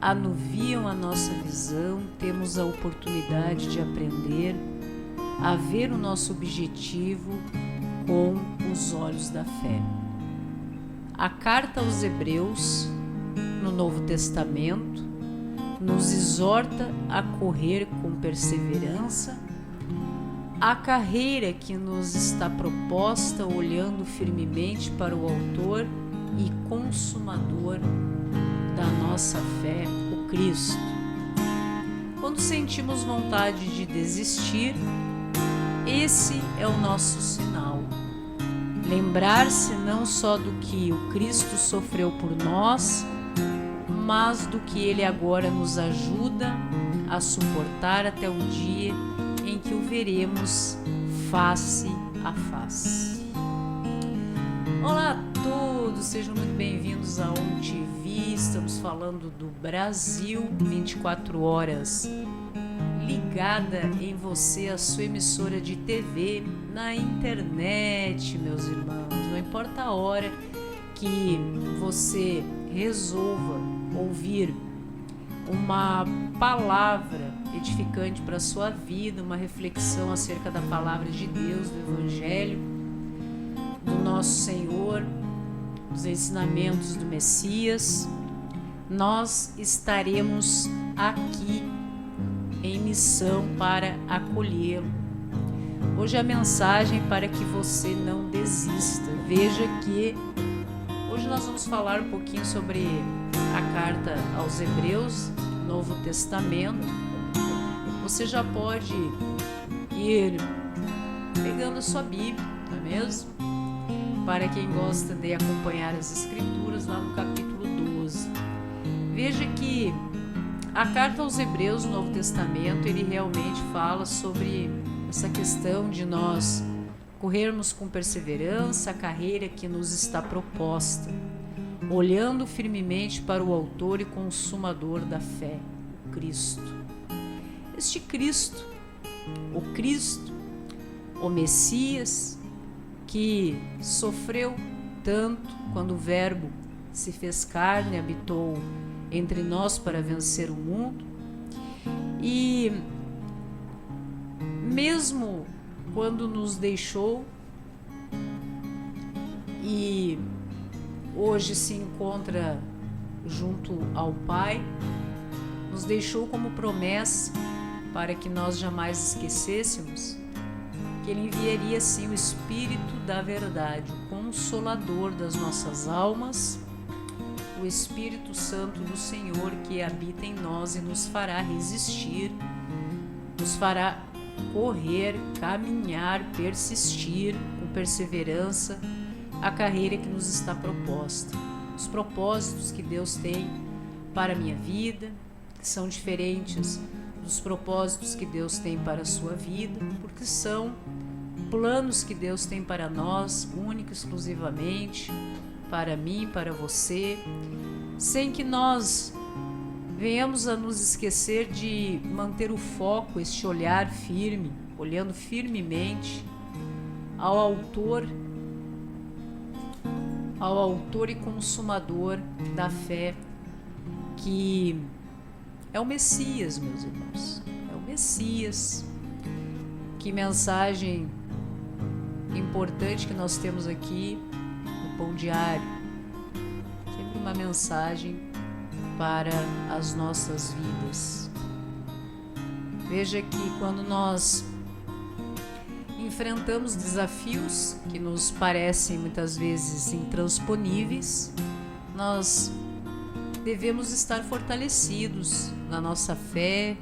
anuviam a nossa visão, temos a oportunidade de aprender a ver o nosso objetivo com os olhos da fé. A carta aos Hebreus, no Novo Testamento, nos exorta a correr com perseverança a carreira que nos está proposta, olhando firmemente para o Autor e Consumador da nossa fé, o Cristo. Quando sentimos vontade de desistir, esse é o nosso sinal. Lembrar-se não só do que o Cristo sofreu por nós, mas do que Ele agora nos ajuda a suportar até o dia em que o veremos face a face. Olá a todos, sejam muito bem-vindos a OnTV. Estamos falando do Brasil, 24 horas ligada em você, a sua emissora de TV, na internet, meus irmãos. Não importa a hora que você resolva ouvir uma palavra edificante para a sua vida, uma reflexão acerca da palavra de Deus, do Evangelho, do nosso Senhor, dos ensinamentos do Messias, nós estaremos aqui em missão para acolhê-lo. Hoje a mensagem para que você não desista. Veja que hoje nós vamos falar um pouquinho sobre a carta aos Hebreus, Novo Testamento. Você já pode ir pegando a sua Bíblia, não é mesmo? Para quem gosta de acompanhar as Escrituras, lá no capítulo 12. Veja que a carta aos Hebreus, no Novo Testamento, ele realmente fala sobre essa questão de nós corrermos com perseverança a carreira que nos está proposta, olhando firmemente para o Autor e Consumador da fé, o Cristo. Este Cristo, o Messias, que sofreu tanto quando o Verbo se fez carne e habitou entre nós para vencer o mundo, e mesmo quando nos deixou e hoje se encontra junto ao Pai, nos deixou como promessa para que nós jamais esquecêssemos que Ele enviaria sim o Espírito da verdade, o Consolador das nossas almas, o Espírito Santo do Senhor que habita em nós e nos fará resistir, nos fará correr, caminhar, persistir com perseverança a carreira que nos está proposta. Os propósitos que Deus tem para a minha vida, que são diferentes dos propósitos que Deus tem para a sua vida, porque são planos que Deus tem para nós, único e exclusivamente, para mim, para você, sem que nós venhamos a nos esquecer de manter o foco, este olhar firme, olhando firmemente ao Autor e Consumador da fé, que é o Messias, meus irmãos. É o Messias. Que mensagem importante que nós temos aqui no Pão Diário. Sempre uma mensagem para as nossas vidas. Veja que quando nós enfrentamos desafios que nos parecem muitas vezes intransponíveis, nós devemos estar fortalecidos na nossa fé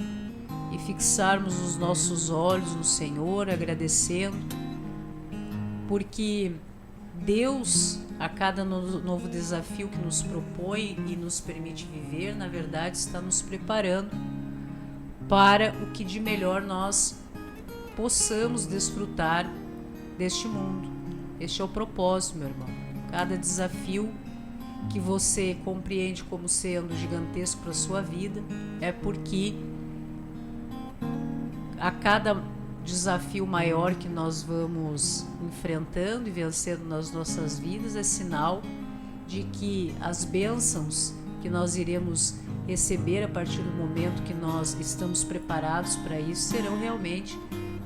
e fixarmos os nossos olhos no Senhor, agradecendo, porque Deus, a cada novo desafio que nos propõe e nos permite viver, na verdade está nos preparando para o que de melhor nós possamos desfrutar deste mundo. Este é o propósito, meu irmão. Cada desafio que você compreende como sendo gigantesco para a sua vida é porque a cada desafio maior que nós vamos enfrentando e vencendo nas nossas vidas é sinal de que as bênçãos que nós iremos receber a partir do momento que nós estamos preparados para isso serão realmente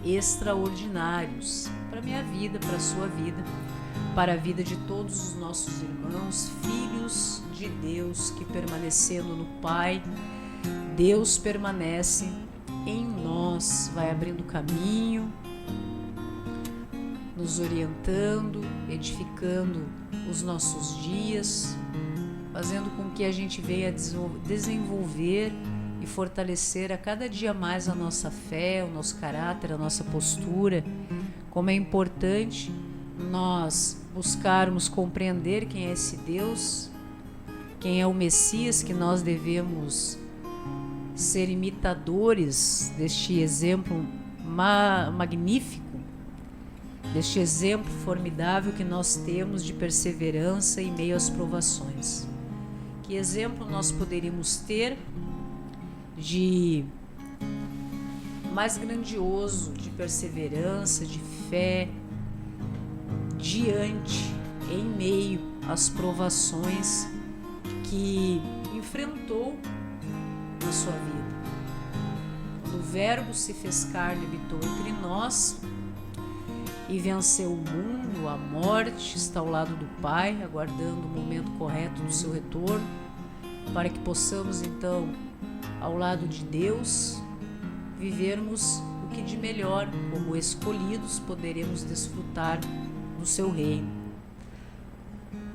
extraordinários para a minha vida, para a sua vida, para a vida de todos os nossos irmãos, filhos de Deus, que permanecendo no Pai, Deus permanece em nós, vai abrindo caminho, nos orientando, edificando os nossos dias, fazendo com que a gente venha desenvolver e fortalecer a cada dia mais a nossa fé, o nosso caráter, a nossa postura. Como é importante nós buscarmos compreender quem é esse Deus, quem é o Messias, que nós devemos ser imitadores deste exemplo magnífico, deste exemplo formidável que nós temos de perseverança em meio às provações. Que exemplo nós poderíamos ter de mais grandioso de perseverança, de fé, diante, em meio às provações que enfrentou na sua vida. Quando o Verbo se fez carne e habitou entre nós e venceu o mundo, a morte, está ao lado do Pai, aguardando o momento correto do seu retorno, para que possamos então, ao lado de Deus, vivermos o que de melhor, como escolhidos, poderemos desfrutar do seu reino.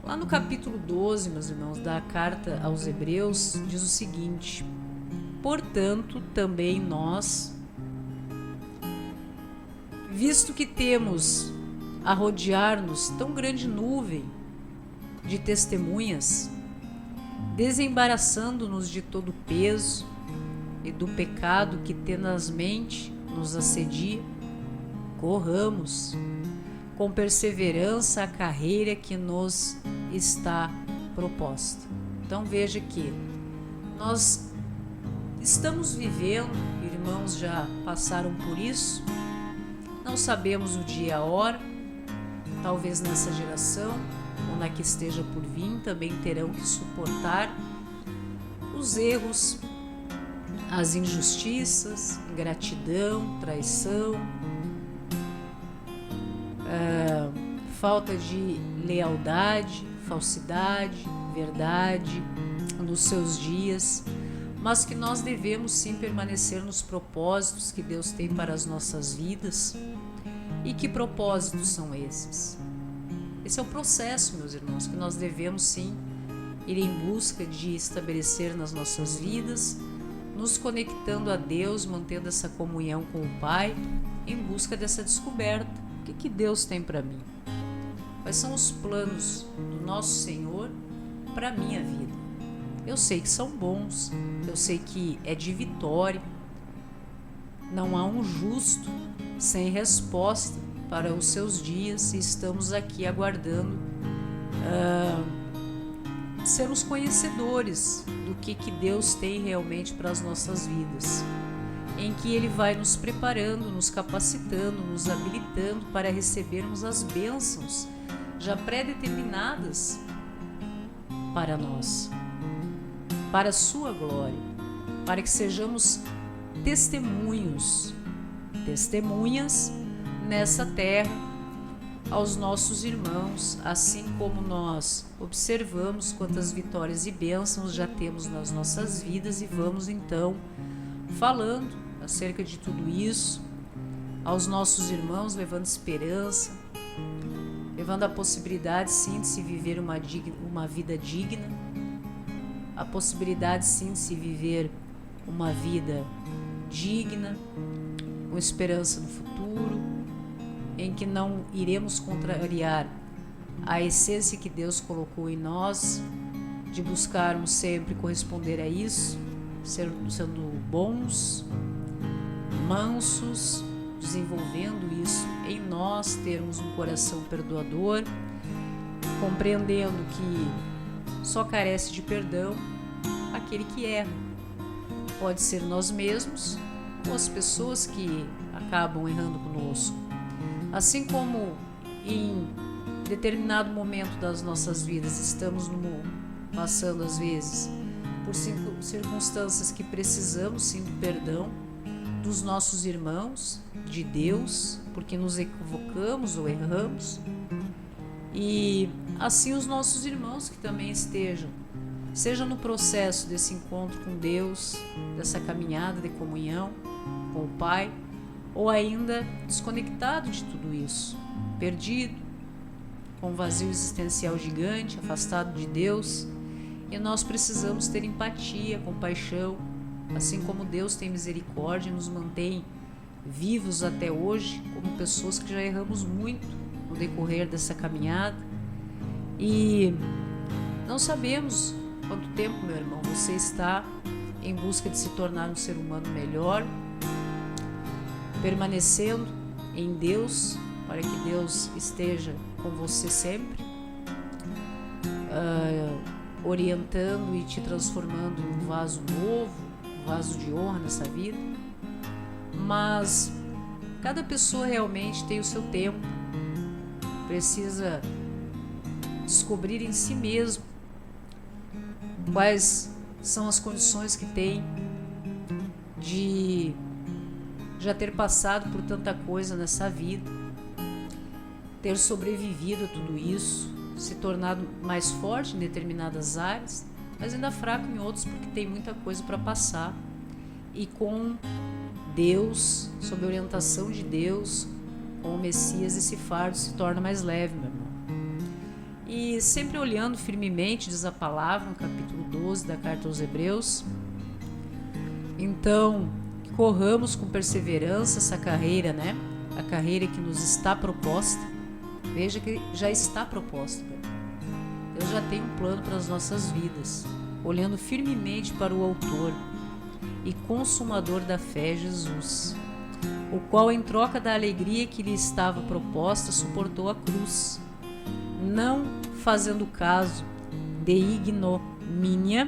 Lá no capítulo 12, meus irmãos, da carta aos Hebreus, diz o seguinte: portanto, também nós, visto que temos a rodear-nos tão grande nuvem de testemunhas, desembaraçando-nos de todo o peso e do pecado que tenazmente nos assedia, corramos com perseverança a carreira que nos está proposta. Então veja que nós estamos vivendo, irmãos já passaram por isso, não sabemos o dia e a hora, talvez nessa geração ou na que esteja por vir também terão que suportar os erros, as injustiças, ingratidão, traição, falta de lealdade, falsidade, verdade nos seus dias, mas que nós devemos sim permanecer nos propósitos que Deus tem para as nossas vidas. E que propósitos são esses? Esse é o processo, meus irmãos, que nós devemos sim ir em busca de estabelecer nas nossas vidas, nos conectando a Deus, mantendo essa comunhão com o Pai, em busca dessa descoberta. O que Deus tem para mim? Quais são os planos do nosso Senhor para a minha vida? Eu sei que são bons, eu sei que é de vitória. Não há um justo sem resposta para os seus dias e estamos aqui aguardando sermos conhecedores do que Deus tem realmente para as nossas vidas, em que Ele vai nos preparando, nos capacitando, nos habilitando para recebermos as bênçãos já pré-determinadas para nós, para a sua glória, para que sejamos testemunhas nessa terra aos nossos irmãos, assim como nós observamos quantas vitórias e bênçãos já temos nas nossas vidas, e vamos então falando acerca de tudo isso aos nossos irmãos, levando esperança, levando a possibilidade sim de se viver uma vida digna, a possibilidade sim de se viver uma vida digna, com esperança no futuro, em que não iremos contrariar a essência que Deus colocou em nós, de buscarmos sempre corresponder a isso, sendo bons, mansos, desenvolvendo isso em nós, termos um coração perdoador, compreendendo que só carece de perdão aquele que erra. Pode ser nós mesmos ou as pessoas que acabam errando conosco. Assim como em determinado momento das nossas vidas estamos passando às vezes por circunstâncias que precisamos sim do perdão dos nossos irmãos, de Deus, porque nos equivocamos ou erramos, e assim os nossos irmãos que também estejam, seja no processo desse encontro com Deus, dessa caminhada de comunhão com o Pai, ou ainda desconectado de tudo isso, perdido, com um vazio existencial gigante, afastado de Deus. E nós precisamos ter empatia, compaixão, assim como Deus tem misericórdia e nos mantém vivos até hoje, como pessoas que já erramos muito no decorrer dessa caminhada. E não sabemos quanto tempo, meu irmão, você está em busca de se tornar um ser humano melhor, permanecendo em Deus, para que Deus esteja com você sempre, orientando e te transformando em um vaso novo, um vaso de honra nessa vida. Mas cada pessoa realmente tem o seu tempo, precisa descobrir em si mesmo quais são as condições que tem de já ter passado por tanta coisa nessa vida, ter sobrevivido a tudo isso, se tornado mais forte em determinadas áreas, mas ainda fraco em outras, porque tem muita coisa para passar. E com Deus, sob a orientação de Deus, com o Messias, esse fardo se torna mais leve, meu irmão. E sempre olhando firmemente, diz a palavra no capítulo 12 da carta aos Hebreus, então que corramos com perseverança essa carreira, né? A carreira que nos está proposta. Veja que já está proposta. Deus já tem um plano para as nossas vidas, olhando firmemente para o autor e consumador da fé, Jesus, o qual, em troca da alegria que lhe estava proposta, suportou a cruz, não fazendo caso de ignomínia,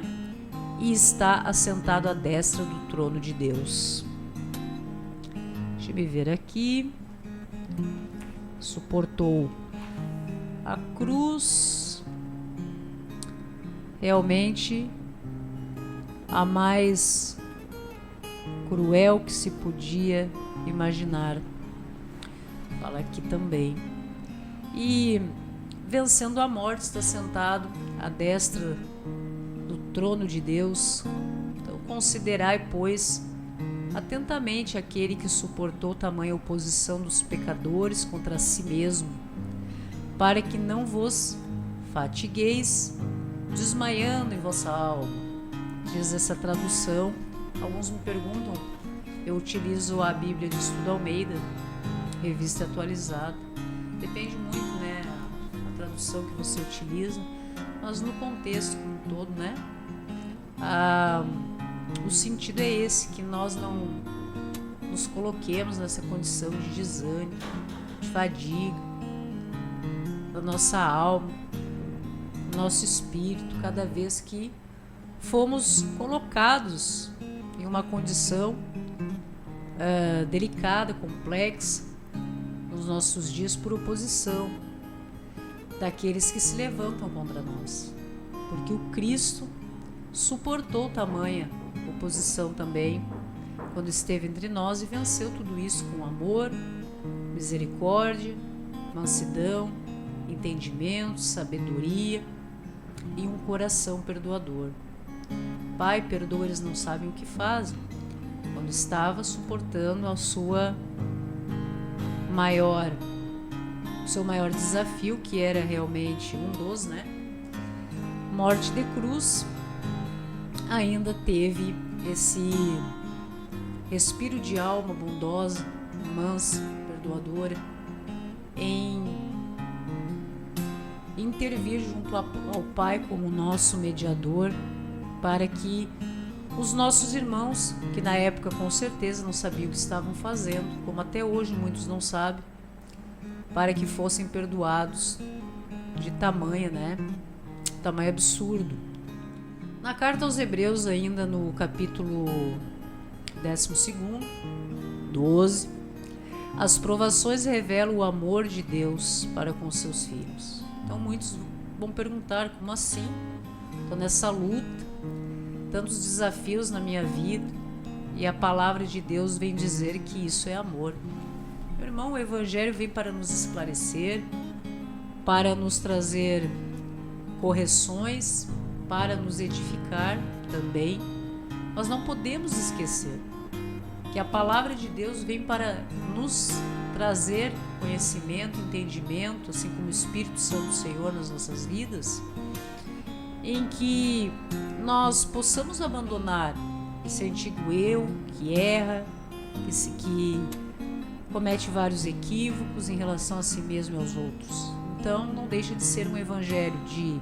e está assentado à destra do trono de Deus. Deixa eu ver aqui. Suportou a cruz, realmente a mais cruel que se podia imaginar. Fala aqui também. E vencendo a morte, está sentado à destra do trono de Deus. Então considerai, pois, atentamente aquele que suportou tamanha oposição dos pecadores contra si mesmo, para que não vos fatigueis, desmaiando em vossa alma. Diz essa tradução. Alguns me perguntam, eu utilizo a Bíblia de Estudo Almeida, revista atualizada. Depende muito, né, a tradução que você utiliza, mas no contexto como um todo, né, o sentido é esse, que nós não nos coloquemos nessa condição de desânimo, de fadiga, da nossa alma, do nosso espírito, cada vez que fomos colocados em uma condição delicada, complexa, nos nossos dias, por oposição daqueles que se levantam contra nós, porque o Cristo suportou tamanha oposição também quando esteve entre nós e venceu tudo isso com amor, misericórdia, mansidão, entendimento, sabedoria e um coração perdoador. Pai, perdoa, eles não sabem o que fazem. Quando estava suportando o seu maior desafio, que era realmente um dos, né? Morte de cruz, ainda teve esse respiro de alma bondosa, mansa, perdoadora, em intervir junto ao Pai como nosso mediador, para que os nossos irmãos, que na época com certeza não sabiam o que estavam fazendo, como até hoje muitos não sabem, para que fossem perdoados de tamanho absurdo. Na carta aos Hebreus, ainda no capítulo 12, 12, as provações revelam o amor de Deus para com seus filhos. Então muitos vão perguntar, como assim? Estou nessa luta, tantos desafios na minha vida, e a palavra de Deus vem dizer que isso é amor. Meu irmão, o Evangelho vem para nos esclarecer, para nos trazer correções, para nos edificar também. Nós não podemos esquecer que a palavra de Deus vem para nos trazer conhecimento, entendimento, assim como o Espírito Santo do Senhor nas nossas vidas, em que nós possamos abandonar esse antigo eu que erra, que comete vários equívocos em relação a si mesmo e aos outros. Então, não deixa de ser um evangelho que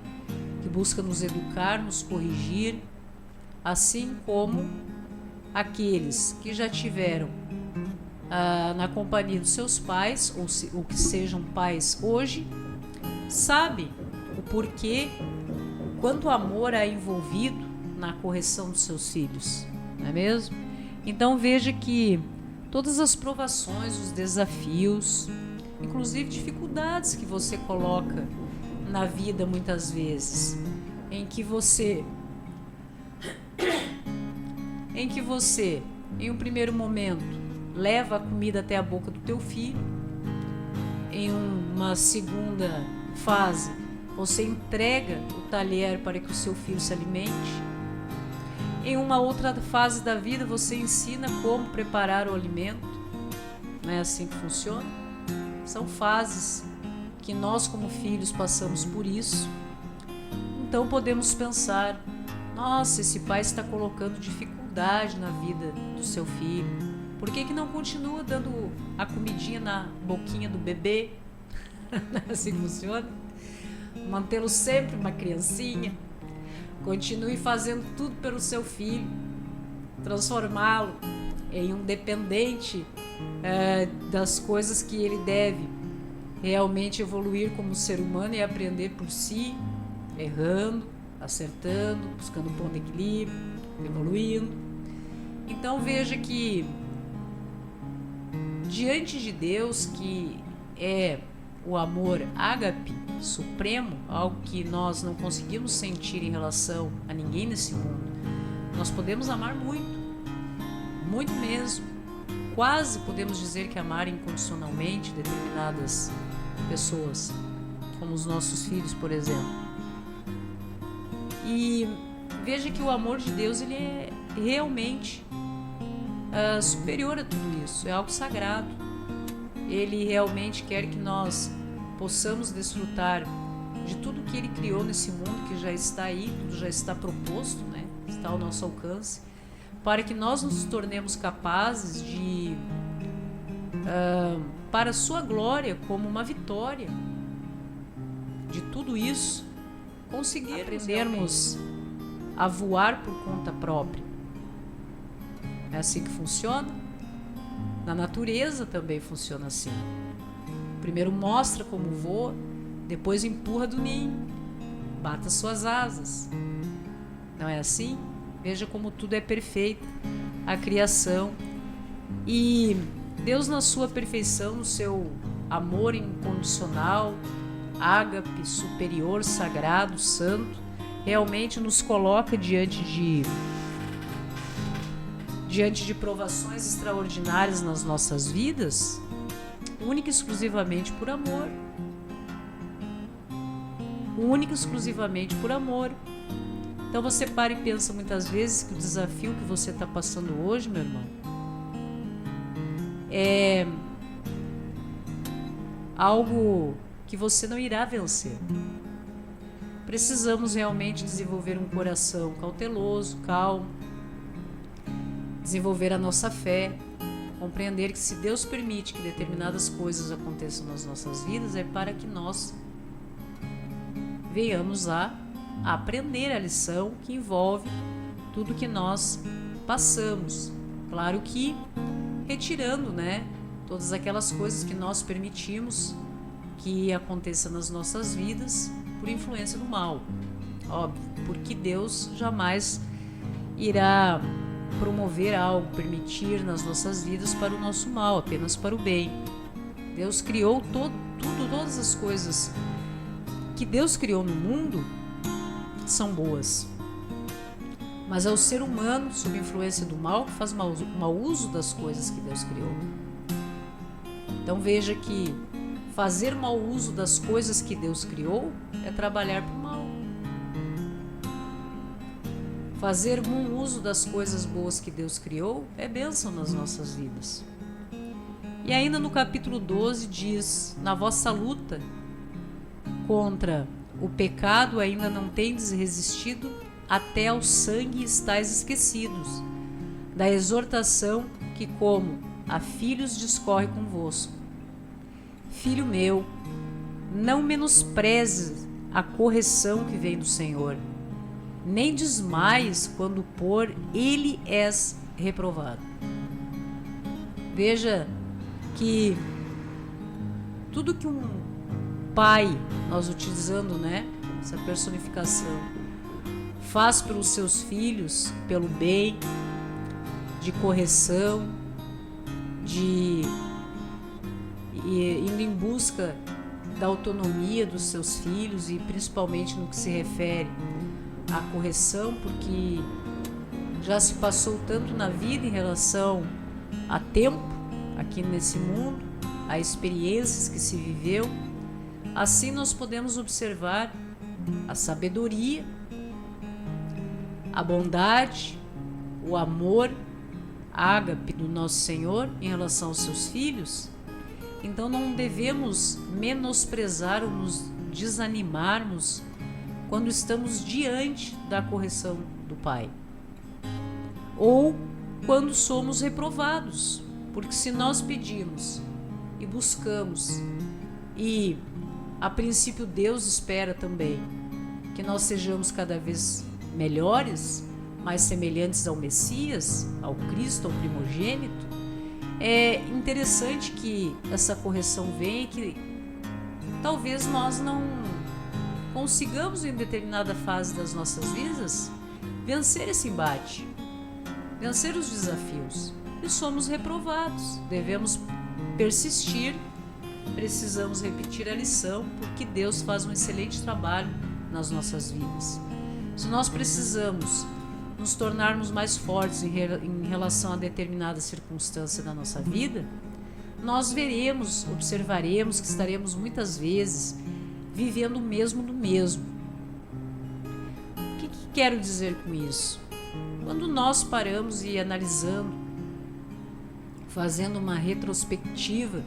busca nos educar, nos corrigir, assim como aqueles que já tiveram na companhia dos seus pais, ou que sejam pais hoje, sabem o porquê, quanto amor é envolvido na correção dos seus filhos, não é mesmo? Então veja que todas as provações, os desafios, inclusive dificuldades que você coloca na vida muitas vezes, em que você, em um primeiro momento, leva a comida até a boca do teu filho, em uma segunda fase, você entrega o talher para que o seu filho se alimente, em uma outra fase da vida você ensina como preparar o alimento. Não é assim que funciona? São fases que nós como filhos passamos por isso. Então podemos pensar: nossa, esse pai está colocando dificuldade na vida do seu filho. Por que não continua dando a comidinha na boquinha do bebê? Não é assim que funciona? Mantê-lo sempre uma criancinha. Continue fazendo tudo pelo seu filho, transformá-lo em um dependente das coisas que ele deve realmente evoluir como ser humano e aprender por si, errando, acertando, buscando um ponto de equilíbrio, evoluindo. Então veja que diante de Deus, que é o amor ágape supremo, algo que nós não conseguimos sentir em relação a ninguém nesse mundo, nós podemos amar muito, muito mesmo. Quase podemos dizer que amar incondicionalmente determinadas pessoas, como os nossos filhos, por exemplo. E veja que o amor de Deus, ele é realmente superior a tudo isso, é algo sagrado. Ele realmente quer que nós possamos desfrutar de tudo que Ele criou nesse mundo, que já está aí, tudo já está proposto, né? Está ao nosso alcance, para que nós nos tornemos capazes de, para a Sua glória, como uma vitória de tudo isso, aprendermos a voar por conta própria. É assim que funciona? Na natureza também funciona assim. Primeiro mostra como voa, depois empurra do ninho, bata suas asas. Não é assim? Veja como tudo é perfeito, a criação. E Deus, na sua perfeição, no seu amor incondicional, ágape, superior, sagrado, santo, realmente nos coloca diante de provações extraordinárias nas nossas vidas, única e exclusivamente por amor. Única e exclusivamente por amor. Então você para e pensa muitas vezes que o desafio que você está passando hoje, meu irmão, é algo que você não irá vencer. Precisamos realmente desenvolver um coração cauteloso, calmo, desenvolver a nossa fé, compreender que se Deus permite que determinadas coisas aconteçam nas nossas vidas, é para que nós venhamos a aprender a lição que envolve tudo que nós passamos. Claro que retirando, né, todas aquelas coisas que nós permitimos que aconteçam nas nossas vidas por influência do mal. Óbvio, porque Deus jamais irá promover algo, permitir nas nossas vidas para o nosso mal, apenas para o bem. Deus criou todas as coisas que Deus criou no mundo são boas. mas é o ser humano, sob influência do mal, que faz mau uso das coisas que Deus criou. Então veja que fazer mau uso das coisas que Deus criou é trabalhar para o mal. Fazer bom uso das coisas boas que Deus criou é bênção nas nossas vidas. E ainda no capítulo 12 diz: na vossa luta contra o pecado ainda não tendes resistido, até ao sangue estáis esquecidos, da exortação que como a filhos discorre convosco. Filho meu, não menosprezes a correção que vem do Senhor, nem desmaies quando por ele és reprovado. Veja que tudo que um pai, nós utilizando, essa personificação, faz pelos seus filhos, pelo bem, de correção, indo em busca da autonomia dos seus filhos, e principalmente no que se refere à correção, porque já se passou tanto na vida em relação a tempo aqui nesse mundo, a experiências que se viveu. Assim nós podemos observar a sabedoria, a bondade, o amor ágape do nosso Senhor em relação aos seus filhos. Então não devemos menosprezar ou nos desanimarmos quando estamos diante da correção do Pai, ou quando somos reprovados, porque se nós pedimos e buscamos, e a princípio Deus espera também que nós sejamos cada vez melhores, mais semelhantes ao Messias, ao Cristo, ao primogênito, é interessante que essa correção venha e que talvez nós não consigamos em determinada fase das nossas vidas vencer esse embate, vencer os desafios, e somos reprovados. Devemos persistir, precisamos repetir a lição, porque Deus faz um excelente trabalho nas nossas vidas. Se nós precisamos nos tornarmos mais fortes em relação a determinada circunstância da nossa vida, nós observaremos que estaremos muitas vezes vivendo o mesmo do mesmo. O que quero dizer com isso? Quando nós paramos e analisando, fazendo uma retrospectiva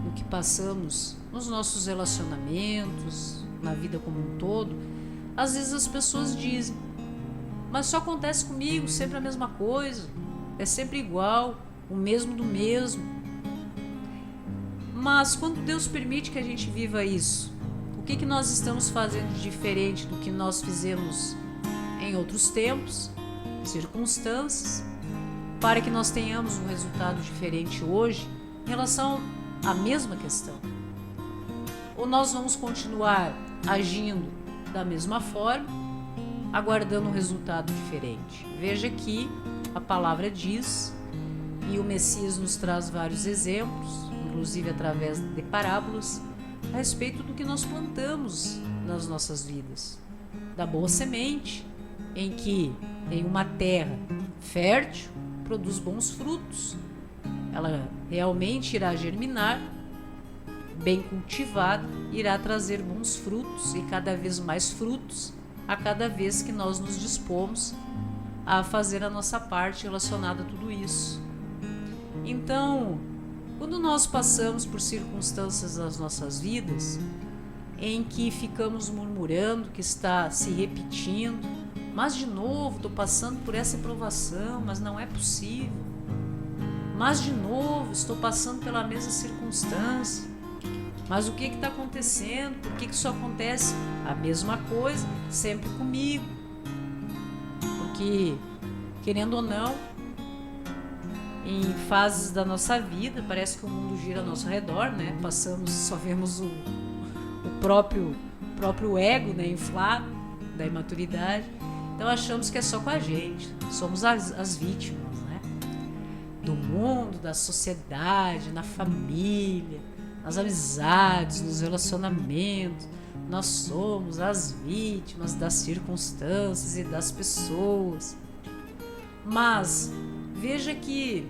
do que passamos nos nossos relacionamentos, na vida como um todo, às vezes as pessoas dizem: mas só acontece comigo, sempre a mesma coisa, é sempre igual, o mesmo do mesmo. Mas quando Deus permite que a gente viva isso, o que nós estamos fazendo de diferente do que nós fizemos em outros tempos, circunstâncias, para que nós tenhamos um resultado diferente hoje em relação à mesma questão? Ou nós vamos continuar agindo da mesma forma, aguardando um resultado diferente? Veja que a palavra diz, e o Messias nos traz vários exemplos, inclusive através de parábolas, a respeito do que nós plantamos nas nossas vidas. Da boa semente, em que em uma terra fértil produz bons frutos. Ela realmente irá germinar, bem cultivada, irá trazer bons frutos, e cada vez mais frutos a cada vez que nós nos dispomos a fazer a nossa parte relacionada a tudo isso. Então, quando nós passamos por circunstâncias das nossas vidas em que ficamos murmurando, que está se repetindo, mas de novo estou passando por essa provação, mas não é possível, mas de novo estou passando pela mesma circunstância, mas o que está acontecendo? Por que isso acontece? A mesma coisa, sempre comigo. Porque, querendo ou não, em fases da nossa vida, parece que o mundo gira ao nosso redor, Passamos, só vemos o próprio ego, inflado da imaturidade. Então achamos que é só com a gente, somos as vítimas, do mundo, da sociedade, na família, nas amizades, nos relacionamentos. Nós somos as vítimas das circunstâncias e das pessoas. Mas veja que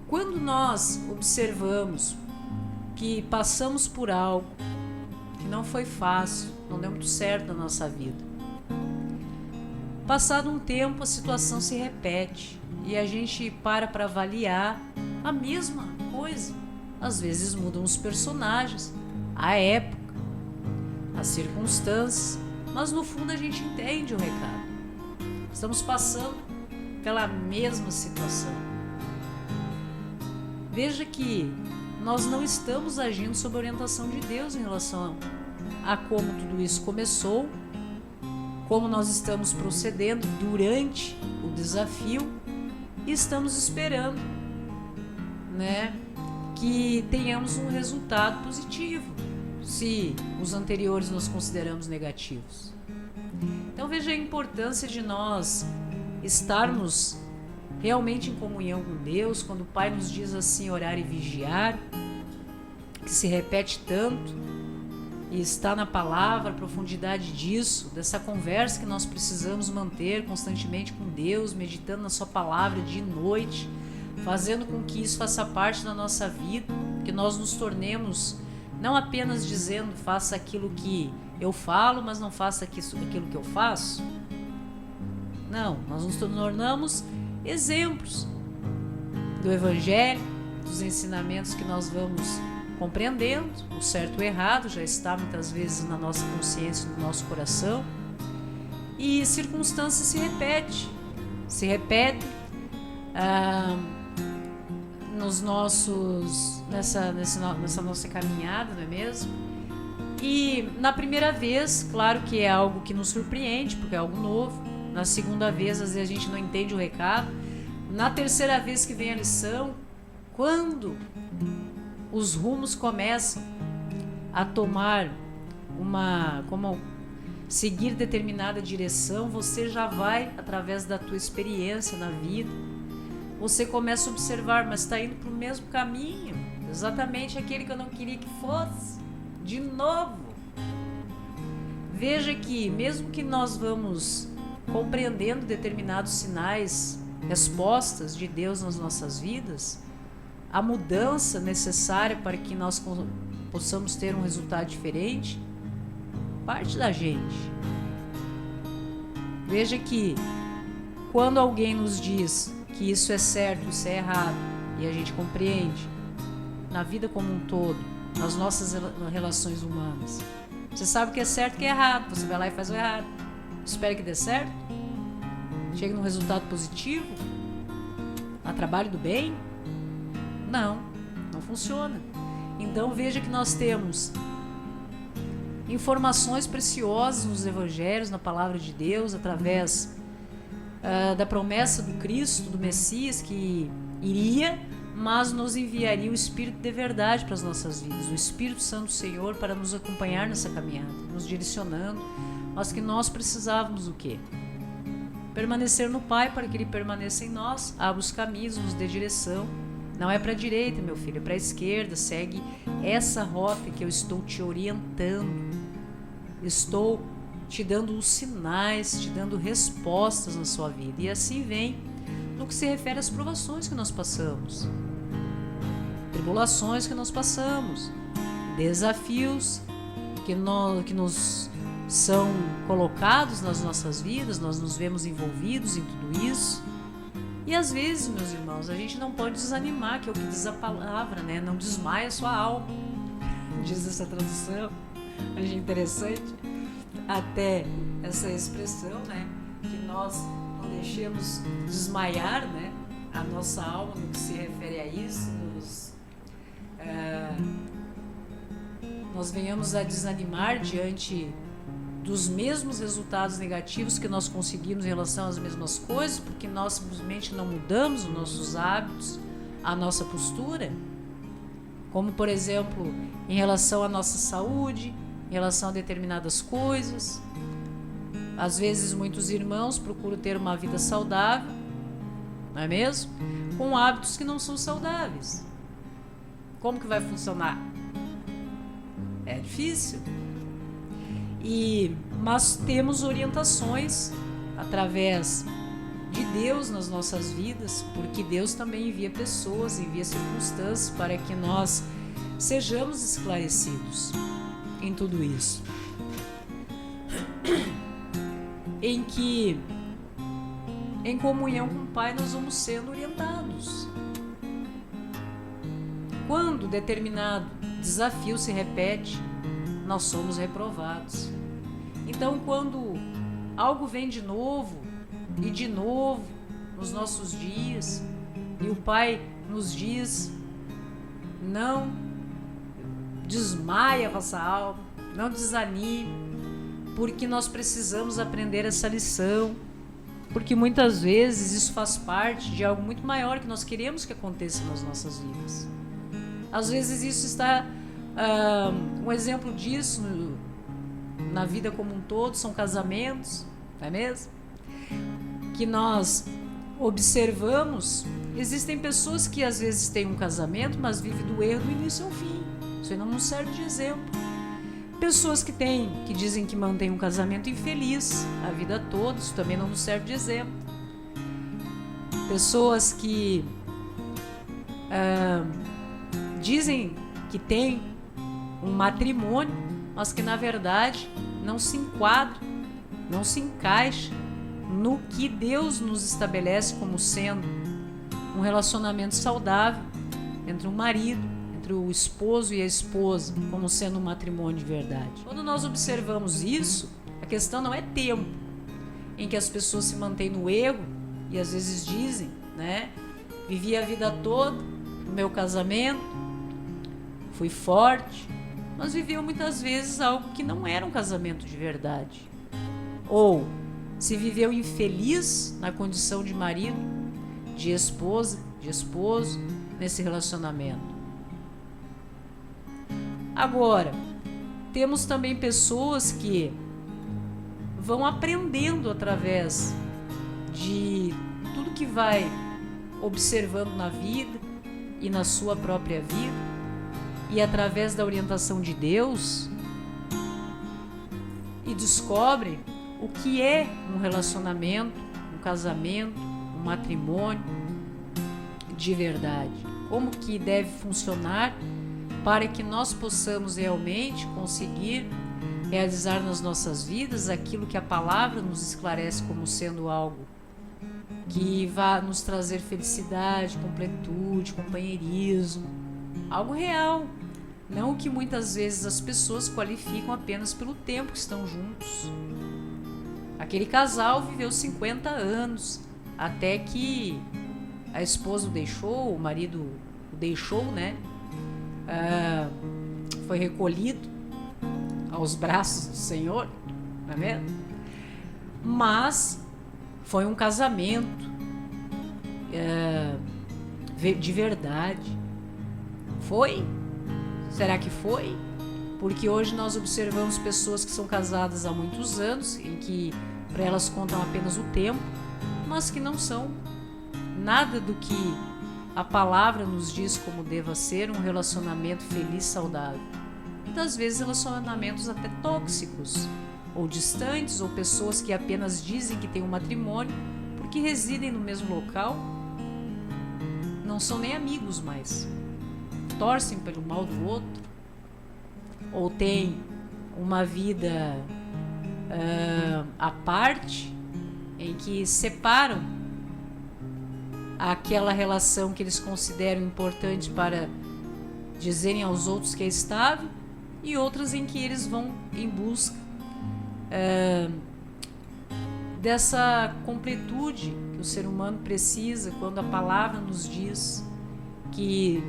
quando nós observamos que passamos por algo que não foi fácil, não deu muito certo na nossa vida, passado um tempo a situação se repete e a gente para avaliar a mesma coisa. Às vezes mudam os personagens, a época, as circunstâncias, mas no fundo a gente entende o recado. Estamos passando pela mesma situação. Veja que nós não estamos agindo sob a orientação de Deus em relação a como tudo isso começou, como nós estamos procedendo durante o desafio, e estamos esperando, né, que tenhamos um resultado positivo, se os anteriores nós consideramos negativos. Então veja a importância de nós estarmos realmente em comunhão com Deus, quando o Pai nos diz assim, orar e vigiar, que se repete tanto, e está na palavra a profundidade disso, dessa conversa que nós precisamos manter constantemente com Deus, meditando na sua palavra dia e noite, fazendo com que isso faça parte da nossa vida, que nós nos tornemos, não apenas dizendo faça aquilo que eu falo, mas não faça aquilo que eu faço. Não, nós nos tornamos exemplos do Evangelho, dos ensinamentos que nós vamos compreendendo. O certo e o errado já está muitas vezes na nossa consciência, no nosso coração, e circunstâncias se repetem nessa nossa caminhada, não é mesmo? E na primeira vez, claro que é algo que nos surpreende, porque é algo novo. Na segunda vez, às vezes a gente não entende o recado. Na terceira vez que vem a lição, quando os rumos começam a tomar como seguir determinada direção, você já vai, através da tua experiência na vida, você começa a observar, mas está indo para o mesmo caminho, exatamente aquele que eu não queria que fosse, de novo. Veja que mesmo que nós vamos compreendendo determinados sinais, respostas de Deus nas nossas vidas, a mudança necessária para que nós possamos ter um resultado diferente parte da gente. Veja que quando alguém nos diz que isso é certo, isso é errado, e a gente compreende na vida como um todo, nas nossas relações humanas, você sabe o que é certo e o que é errado, você vai lá e faz o errado, espera que dê certo, chegue num resultado positivo, a trabalho do bem. Não funciona. Então veja que nós temos informações preciosas nos evangelhos, na palavra de Deus, através da promessa do Cristo, do Messias, que iria, mas nos enviaria o Espírito de verdade para as nossas vidas, o Espírito Santo do Senhor, para nos acompanhar nessa caminhada, nos direcionando, mas que nós precisávamos o quê? Permanecer no Pai para que Ele permaneça em nós, abra os caminhos, nos dê direção. Não é para a direita, meu filho, é para a esquerda, segue essa rota que eu estou te orientando, estou te dando os sinais, te dando respostas na sua vida. E assim vem no que se refere às provações que nós passamos, tribulações que nós passamos, desafios que nos são colocados nas nossas vidas, nós nos vemos envolvidos em tudo isso. E às vezes, meus irmãos, a gente não pode desanimar, que é o que diz a palavra, né? Não desmaia a sua alma, diz essa tradução. Achei interessante até essa expressão, né? Que nós não deixemos desmaiar, né? A nossa alma no que se refere a isso, nós venhamos a desanimar diante dos mesmos resultados negativos que nós conseguimos em relação às mesmas coisas, porque nós simplesmente não mudamos os nossos hábitos, a nossa postura, como por exemplo em relação à nossa saúde, em relação a determinadas coisas. Às vezes muitos irmãos procuram ter uma vida saudável, não é mesmo? Com hábitos que não são saudáveis. Como que vai funcionar? É difícil. Mas temos orientações através de Deus nas nossas vidas, porque Deus também envia pessoas, envia circunstâncias para que nós sejamos esclarecidos em tudo isso. Em que, em comunhão com o Pai, nós vamos sendo orientados. Quando determinado desafio se repete, nós somos reprovados. Então, quando algo vem de novo e de novo nos nossos dias, e o Pai nos diz: não desmaie a vossa alma, não desanime, porque nós precisamos aprender essa lição, porque muitas vezes isso faz parte de algo muito maior que nós queremos que aconteça nas nossas vidas. Às vezes isso está, um exemplo disso na vida como um todo, são casamentos, não é mesmo? Que nós observamos, existem pessoas que às vezes têm um casamento, mas vivem do erro do início ao fim. Isso aí não nos serve de exemplo. Pessoas que dizem que mantêm um casamento infeliz a vida toda, isso também não nos serve de exemplo. Pessoas que dizem que têm um matrimônio, mas que na verdade não se enquadra, não se encaixa no que Deus nos estabelece como sendo um relacionamento saudável entre um marido, entre o esposo e a esposa, como sendo um matrimônio de verdade. Quando nós observamos isso, a questão não é tempo em que as pessoas se mantêm no erro e às vezes dizem, né? Vivi a vida toda no meu casamento, fui forte, mas viveu muitas vezes algo que não era um casamento de verdade. Ou se viveu infeliz na condição de marido, de esposa, de esposo, nesse relacionamento. Agora, temos também pessoas que vão aprendendo através de tudo que vai observando na vida e na sua própria vida, e através da orientação de Deus, e descobrem o que é um relacionamento, um casamento, um matrimônio de verdade, como que deve funcionar para que nós possamos realmente conseguir realizar nas nossas vidas aquilo que a palavra nos esclarece como sendo algo que vai nos trazer felicidade, completude, companheirismo, algo real, não o que muitas vezes as pessoas qualificam apenas pelo tempo que estão juntos. Aquele casal viveu 50 anos, até que a esposa o deixou, o marido o deixou, né? Foi recolhido aos braços do Senhor, não é mesmo? Mas foi um casamento de verdade. Foi? Será que foi? Porque hoje nós observamos pessoas que são casadas há muitos anos, em que para elas contam apenas o tempo, mas que não são nada do que a palavra nos diz como deva ser um relacionamento feliz, saudável. Muitas vezes relacionamentos até tóxicos, ou distantes, ou pessoas que apenas dizem que têm um matrimônio porque residem no mesmo local, não são nem amigos mais, torcem pelo mal do outro, ou têm uma vida à parte, em que separam aquela relação que eles consideram importante para dizerem aos outros que é estável, e outras em que eles vão em busca dessa completude que o ser humano precisa, quando a palavra nos diz que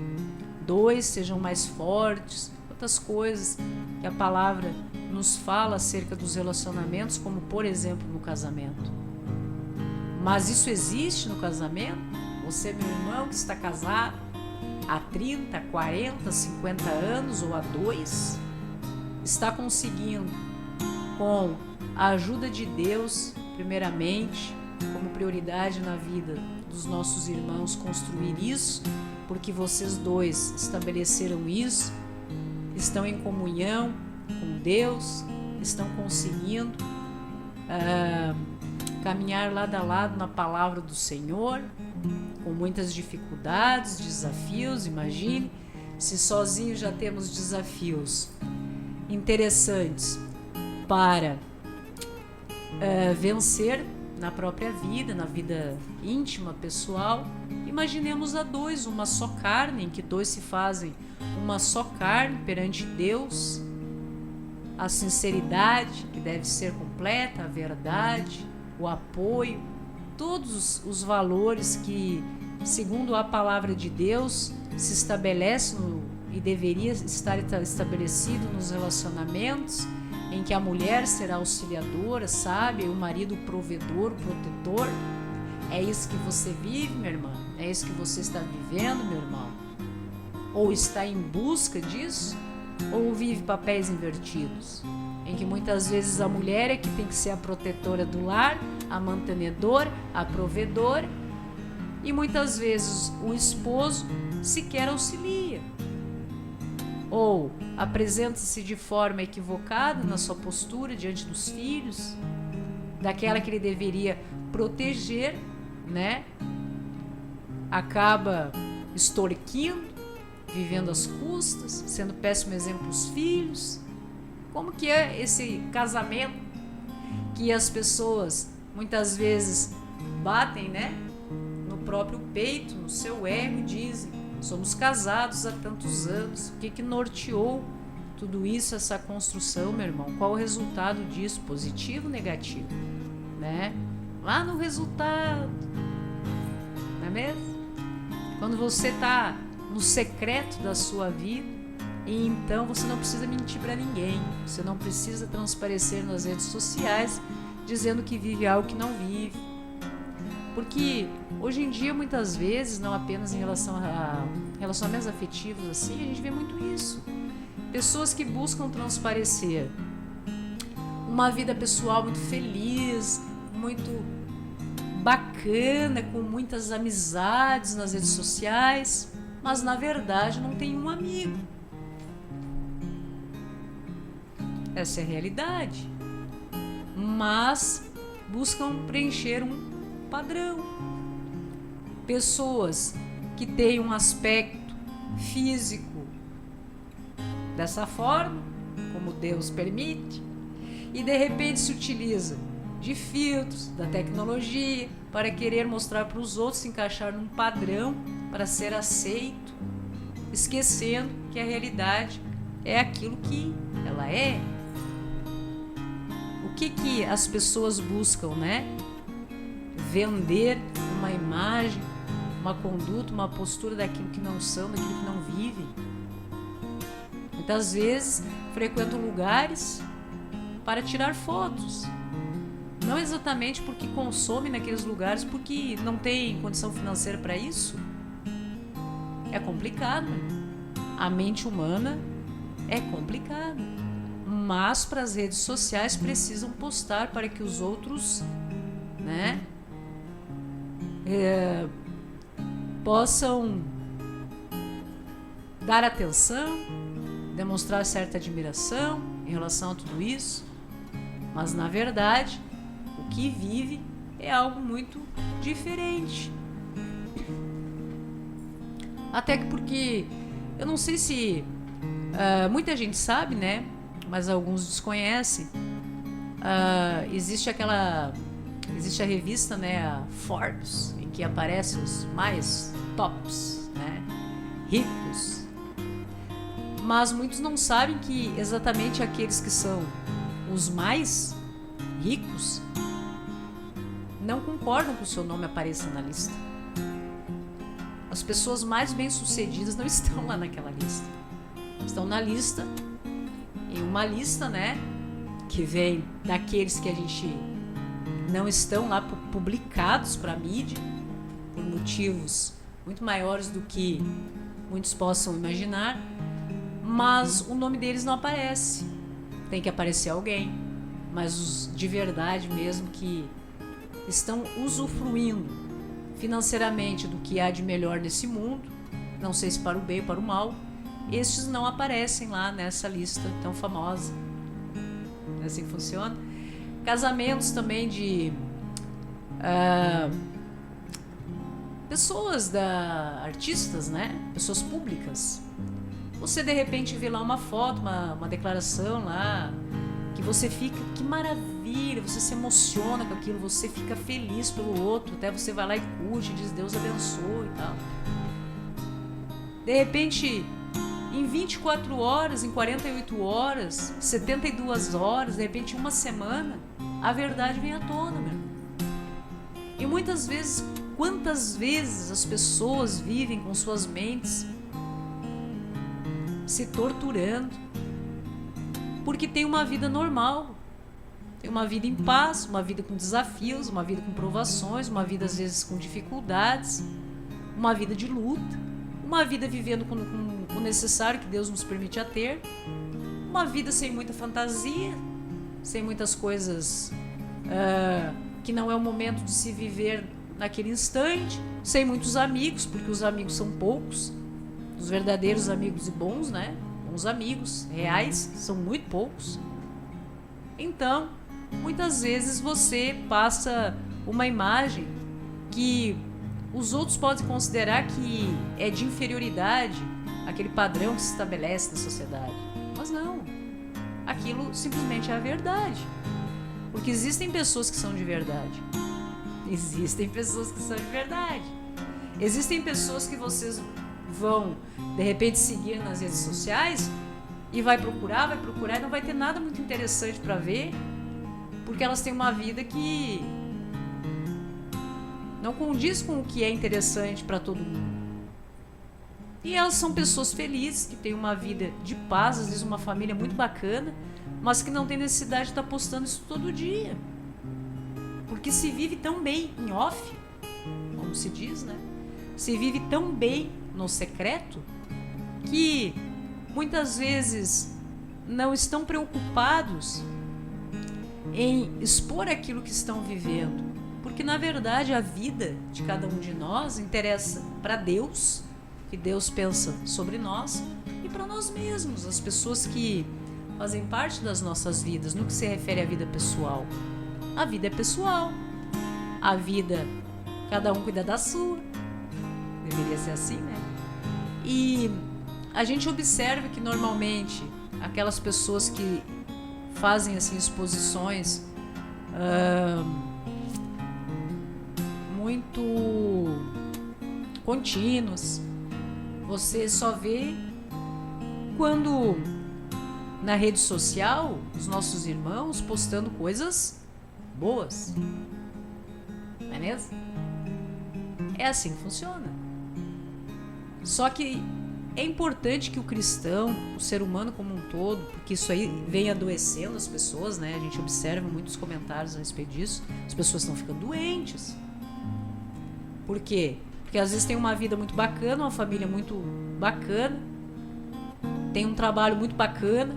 dois sejam mais fortes, outras coisas que a palavra nos fala acerca dos relacionamentos, como por exemplo no casamento. Mas isso existe no casamento? Você, meu irmão, que está casado há 30, 40, 50 anos ou há 2, está conseguindo, com a ajuda de Deus, primeiramente, como prioridade na vida dos nossos irmãos, construir isso, porque vocês dois estabeleceram isso, estão em comunhão com Deus, estão conseguindo caminhar lado a lado na palavra do Senhor, com muitas dificuldades, desafios. Imagine se sozinho já temos desafios interessantes para vencer na própria vida, na vida íntima, pessoal. Imaginemos a dois, uma só carne, em que dois se fazem uma só carne perante Deus. A sinceridade, que deve ser completa, a verdade, o apoio, todos os valores que, segundo a palavra de Deus, se estabelece e deveria estar estabelecido nos relacionamentos, em que a mulher será auxiliadora, sábia, e o marido provedor, protetor. É isso que você vive, minha irmã? É isso que você está vivendo, meu irmão? Ou está em busca disso? Ou vive papéis invertidos, em que muitas vezes a mulher é que tem que ser a protetora do lar, a mantenedora, a provedora, e muitas vezes o esposo sequer auxilia, ou apresenta-se de forma equivocada na sua postura diante dos filhos, daquela que ele deveria proteger, né? Acaba extorquindo, vivendo às custas, sendo péssimo exemplo para os filhos. Como que é esse casamento que as pessoas muitas vezes batem, né, no próprio peito, no seu ego, e dizem: somos casados há tantos anos. O que norteou tudo isso, essa construção, meu irmão? Qual o resultado disso? Positivo ou negativo? Né? Lá no resultado, não é mesmo? Quando você está no secreto da sua vida, e então você não precisa mentir para ninguém, você não precisa transparecer nas redes sociais dizendo que vive algo que não vive. Porque hoje em dia, muitas vezes, não apenas em relação a relacionamentos afetivos assim, a gente vê muito isso. Pessoas que buscam transparecer uma vida pessoal muito feliz, muito bacana, com muitas amizades nas redes sociais, mas na verdade não tem um amigo. Essa é a realidade. Mas buscam preencher um padrão. Pessoas que têm um aspecto físico dessa forma, como Deus permite, e de repente se utiliza de filtros, da tecnologia, para querer mostrar para os outros, se encaixar num padrão para ser aceito, esquecendo que a realidade é aquilo que ela é. O que as pessoas buscam, né? Vender uma imagem, uma conduta, uma postura daquilo que não são, daquilo que não vivem. Muitas vezes frequentam lugares para tirar fotos. Não exatamente porque consomem naqueles lugares, porque não tem condição financeira para isso. É complicado. A mente humana é complicada. Mas para as redes sociais precisam postar para que os outros, né, possam dar atenção, demonstrar certa admiração em relação a tudo isso. Mas na verdade, o que vive é algo muito diferente. Até que porque eu não sei se muita gente sabe, né? Mas alguns desconhecem. Existe a revista, né, a Forbes, em que aparecem os mais tops, né, ricos. Mas muitos não sabem que exatamente aqueles que são os mais ricos não concordam que o seu nome apareça na lista. As pessoas mais bem-sucedidas não estão lá naquela lista. Estão na lista, em uma lista, né, que vem daqueles que a gente não estão lá publicados para a mídia, por motivos muito maiores do que muitos possam imaginar, mas o nome deles não aparece. Tem que aparecer alguém, mas os de verdade mesmo, que estão usufruindo financeiramente do que há de melhor nesse mundo, não sei se para o bem ou para o mal, estes não aparecem lá nessa lista tão famosa. É assim que funciona. Casamentos também de pessoas artistas, né? Pessoas públicas. Você de repente vê lá uma foto, uma declaração lá, que você fica, que maravilha, você se emociona com aquilo, você fica feliz pelo outro, até você vai lá e curte, diz Deus abençoe e tal. De repente, em 24 horas, em 48 horas, 72 horas, de repente uma semana, a verdade vem à tona, meu irmão. E muitas vezes, quantas vezes as pessoas vivem com suas mentes se torturando porque tem uma vida normal, tem uma vida em paz, uma vida com desafios, uma vida com provações, uma vida às vezes com dificuldades, uma vida de luta, uma vida vivendo com o necessário que Deus nos permite a ter, uma vida sem muita fantasia, sem muitas coisas que não é o momento de se viver naquele instante, sem muitos amigos, porque os amigos são poucos, os verdadeiros amigos e bons, né? Bons amigos reais são muito poucos. Então, muitas vezes você passa uma imagem que os outros podem considerar que é de inferioridade, aquele padrão que se estabelece na sociedade. Mas não, aquilo simplesmente é a verdade. Porque existem pessoas que são de verdade. Existem pessoas que são de verdade. Existem pessoas que vocês vão, de repente, seguir nas redes sociais e vai procurar e não vai ter nada muito interessante para ver, porque elas têm uma vida que não condiz com o que é interessante para todo mundo. E elas são pessoas felizes, que têm uma vida de paz, às vezes uma família muito bacana, mas que não tem necessidade de estar postando isso todo dia. Porque se vive tão bem em off, como se diz, né? Se vive tão bem no secreto, que muitas vezes não estão preocupados em expor aquilo que estão vivendo. Porque, na verdade, a vida de cada um de nós interessa para Deus, que Deus pensa sobre nós, e para nós mesmos, as pessoas que fazem parte das nossas vidas, no que se refere à vida pessoal. A vida é pessoal. A vida, cada um cuida da sua. Deveria ser assim, né? E a gente observa que normalmente aquelas pessoas que fazem assim exposições muito contínuas, você só vê quando na rede social os nossos irmãos postando coisas boas. Não é mesmo? É assim que funciona. Só que é importante que o cristão, o ser humano como um todo, porque isso aí vem adoecendo as pessoas, né? A gente observa muitos comentários a respeito disso. As pessoas estão ficando doentes. Por quê? Porque às vezes tem uma vida muito bacana, uma família muito bacana, tem um trabalho muito bacana,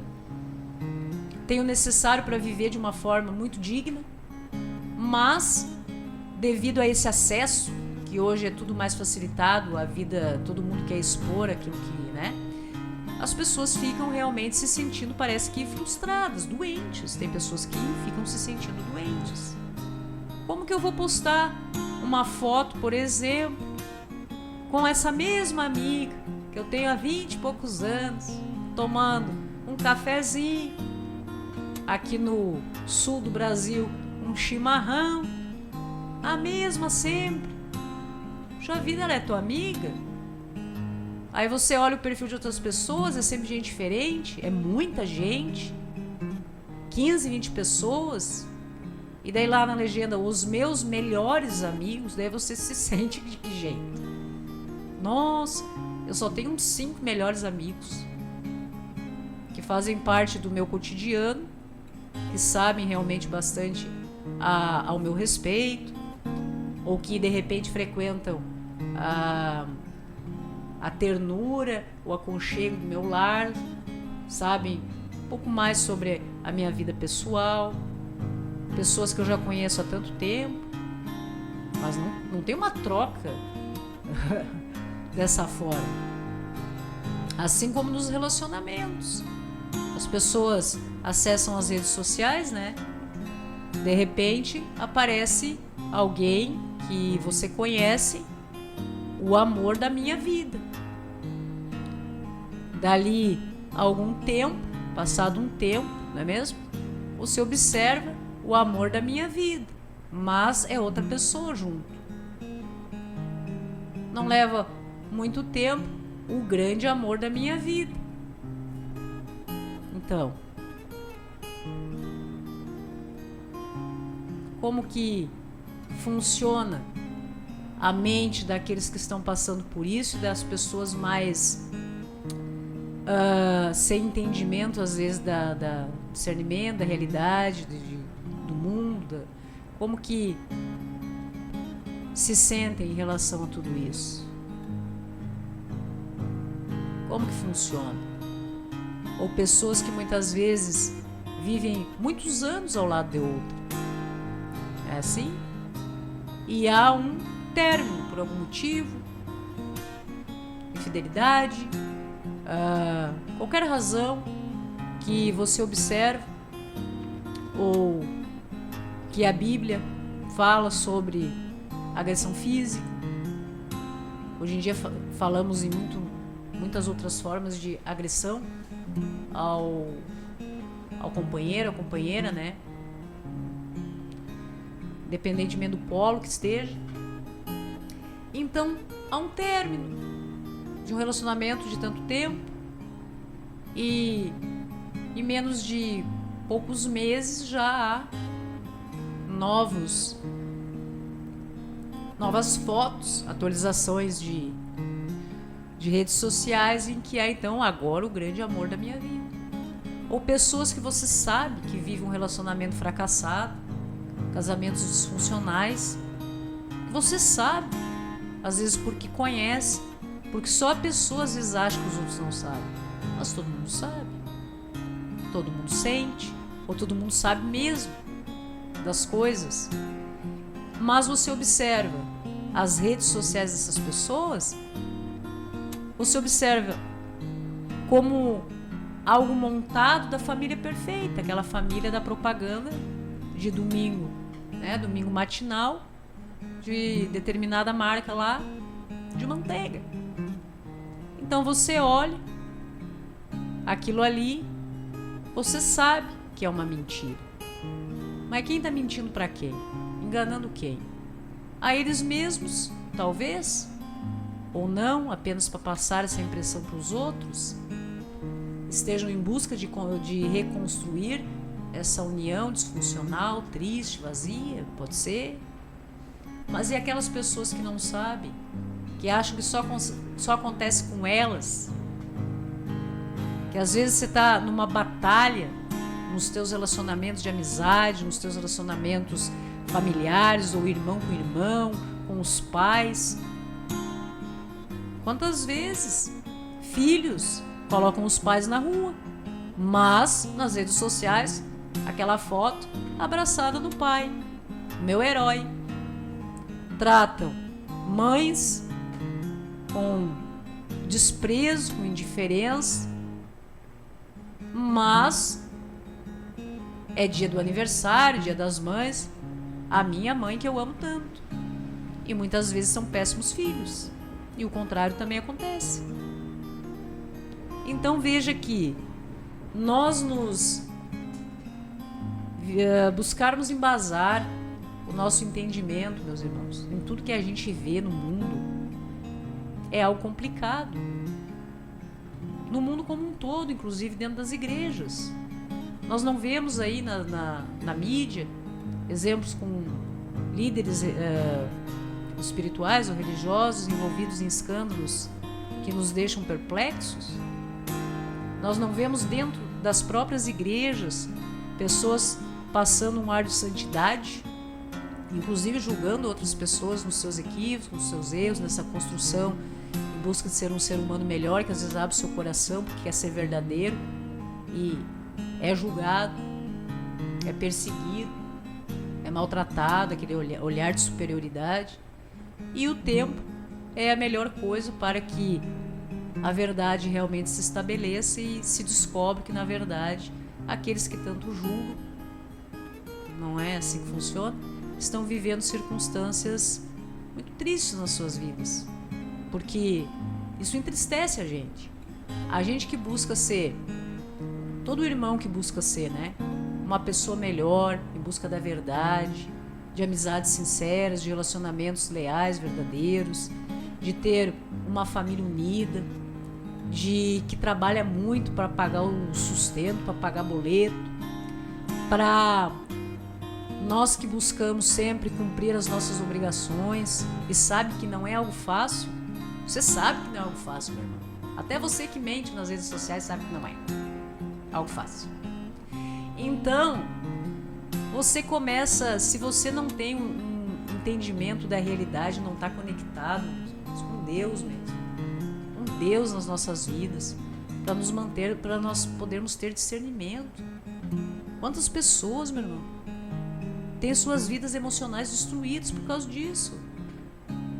tem o necessário para viver de uma forma muito digna, mas devido a esse acesso, que hoje é tudo mais facilitado, a vida, todo mundo quer expor aquilo que, né? As pessoas ficam realmente se sentindo, parece que frustradas, doentes. Tem pessoas que ficam se sentindo doentes. Como que eu vou postar uma foto, por exemplo, com essa mesma amiga que eu tenho há 20 e poucos anos, tomando um cafezinho, aqui no sul do Brasil, um chimarrão, a mesma sempre. Sua vida, ela é tua amiga? Aí você olha o perfil de outras pessoas, é sempre gente diferente, é muita gente, 15, 20 pessoas, e daí lá na legenda, os meus melhores amigos, daí você se sente de que jeito? Nossa, eu só tenho uns 5 melhores amigos que fazem parte do meu cotidiano, que sabem realmente bastante ao meu respeito, ou que de repente frequentam a ternura, o aconchego do meu lar, sabem um pouco mais sobre a minha vida pessoal, pessoas que eu já conheço há tanto tempo, mas não tem uma troca dessa forma. Assim como nos relacionamentos, as pessoas acessam as redes sociais, né? De repente aparece alguém que você conhece, o amor da minha vida. Dali a algum tempo, passado um tempo, não é mesmo? Você observa o amor da minha vida, mas é outra pessoa junto. Não leva muito tempo, o grande amor da minha vida. Então, como que funciona a mente daqueles que estão passando por isso e das pessoas mais sem entendimento, às vezes, da discernimento, da realidade, do mundo, como que se sentem em relação a tudo isso? Como que funciona? Ou pessoas que muitas vezes vivem muitos anos ao lado de outra. É assim? E há um término por algum motivo, infidelidade, qualquer razão que você observe, ou que a Bíblia fala sobre agressão física. Hoje em dia falamos em muitas outras formas de agressão ao companheiro, à companheira, né? Independentemente do polo que esteja. Então, há um término de um relacionamento de tanto tempo e em menos de poucos meses já há novas fotos, atualizações de redes sociais em que há então agora o grande amor da minha vida. Ou pessoas que você sabe que vivem um relacionamento fracassado, casamentos disfuncionais, você sabe, às vezes porque conhece, porque só a pessoa às vezes acha que os outros não sabem, mas todo mundo sabe, todo mundo sente, ou todo mundo sabe mesmo das coisas. Mas você observa as redes sociais dessas pessoas, você observa como algo montado da família perfeita, aquela família da propaganda de domingo, né? Domingo matinal de determinada marca lá de manteiga. Então você olha aquilo ali, você sabe que é uma mentira. Mas quem está mentindo para quem? Enganando quem? A eles mesmos, talvez, ou não, apenas para passar essa impressão para os outros, estejam em busca de reconstruir essa união disfuncional, triste, vazia, pode ser. Mas e aquelas pessoas que não sabem, que acham que só acontece com elas, que às vezes você está numa batalha nos teus relacionamentos de amizade, nos teus relacionamentos familiares, ou irmão com irmão, com os pais. Quantas vezes filhos colocam os pais na rua, mas nas redes sociais aquela foto abraçada do pai, meu herói. Tratam mães com desprezo, com indiferença, mas é dia do aniversário, dia das mães, a minha mãe que eu amo tanto. E muitas vezes são péssimos filhos. E o contrário também acontece. Então veja que nós buscarmos embasar o nosso entendimento, meus irmãos, em tudo que a gente vê no mundo, é algo complicado. No mundo como um todo, inclusive dentro das igrejas. Nós não vemos aí na mídia exemplos com líderes espirituais ou religiosos envolvidos em escândalos que nos deixam perplexos. Nós não vemos dentro das próprias igrejas pessoas passando um ar de santidade, inclusive julgando outras pessoas nos seus equívocos, nos seus erros, nessa construção em busca de ser um ser humano melhor, que às vezes abre seu coração porque quer ser verdadeiro e é julgado, é perseguido, é maltratado, aquele olhar de superioridade. E o tempo é a melhor coisa para que a verdade realmente se estabeleça e se descobre que, na verdade, aqueles que tanto julgam, não é assim que funciona, estão vivendo circunstâncias muito tristes nas suas vidas, porque isso entristece a gente. A gente que busca ser, todo irmão que busca ser, né, uma pessoa melhor, em busca da verdade, de amizades sinceras, de relacionamentos leais, verdadeiros, de ter uma família unida, de que trabalha muito para pagar o sustento, para pagar boleto, para nós que buscamos sempre cumprir as nossas obrigações e sabe que não é algo fácil. Você sabe que não é algo fácil, meu irmão. Até você que mente nas redes sociais sabe que não é algo fácil. Então, você começa, se você não tem um entendimento da realidade, não está conectado com Deus mesmo, com Deus nas nossas vidas, para nos manter, para nós podermos ter discernimento. Quantas pessoas, meu irmão, têm suas vidas emocionais destruídas por causa disso?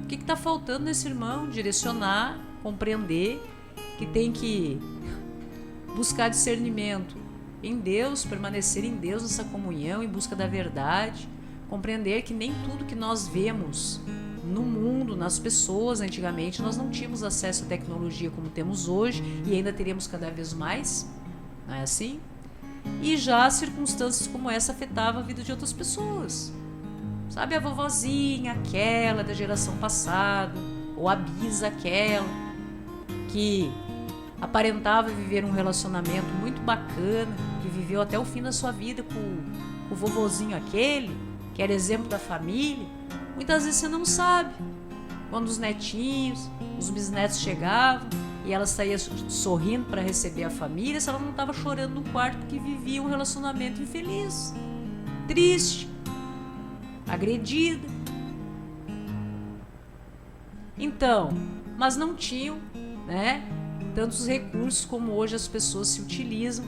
O que está faltando nesse irmão? Direcionar, compreender que tem que buscar discernimento em Deus, permanecer em Deus nessa comunhão, em busca da verdade, compreender que nem tudo que nós vemos no mundo, nas pessoas, antigamente nós não tínhamos acesso à tecnologia como temos hoje e ainda teríamos cada vez mais, não é assim? E já circunstâncias como essa afetavam a vida de outras pessoas. Sabe, a vovozinha, aquela da geração passada, ou a bisa, aquela que aparentava viver um relacionamento muito bacana, que viveu até o fim da sua vida com o vovozinho aquele, que era exemplo da família. Muitas vezes você não sabe. Quando os netinhos, os bisnetos chegavam e ela saía sorrindo para receber a família, se ela não estava chorando no quarto porque vivia um relacionamento infeliz, triste, agredida. Então, mas não tinham, né, tantos recursos como hoje as pessoas se utilizam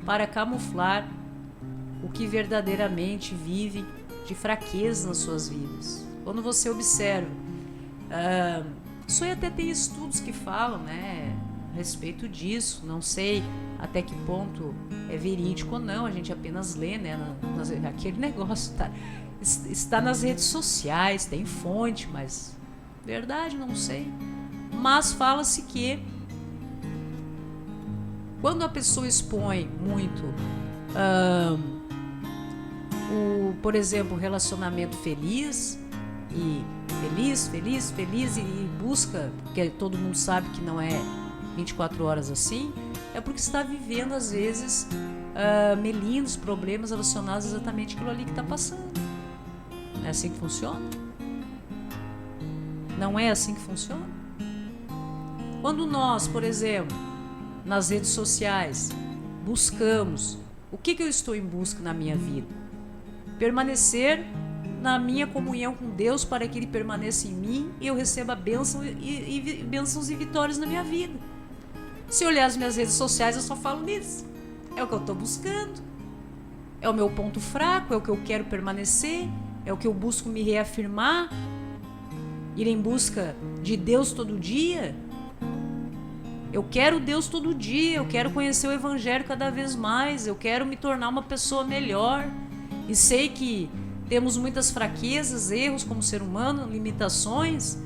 para camuflar o que verdadeiramente vivem de fraqueza nas suas vidas. Quando você observa, isso aí até tem estudos que falam, né, a respeito disso, não sei até que ponto é verídico ou não, a gente apenas lê, né, aquele negócio está nas redes sociais, tem fonte, mas verdade, não sei. Mas fala-se que quando a pessoa expõe muito, por exemplo, relacionamento feliz e feliz e busca, porque todo mundo sabe que não é 24 horas assim, é porque está vivendo às vezes melindres, problemas relacionados exatamente àquilo ali que está passando. Não é assim que funciona? Não é assim que funciona? Quando nós, por exemplo, nas redes sociais, buscamos o que eu estou em busca na minha vida? Permanecer na minha comunhão com Deus para que Ele permaneça em mim e eu receba bênçãos e vitórias na minha vida. Se olhar as minhas redes sociais, eu só falo nisso. É o que eu estou buscando. É o meu ponto fraco, é o que eu quero permanecer, é o que eu busco me reafirmar, ir em busca de Deus todo dia. Eu quero Deus todo dia, eu quero conhecer o Evangelho cada vez mais, eu quero me tornar uma pessoa melhor. E sei que temos muitas fraquezas, erros como ser humano, limitações.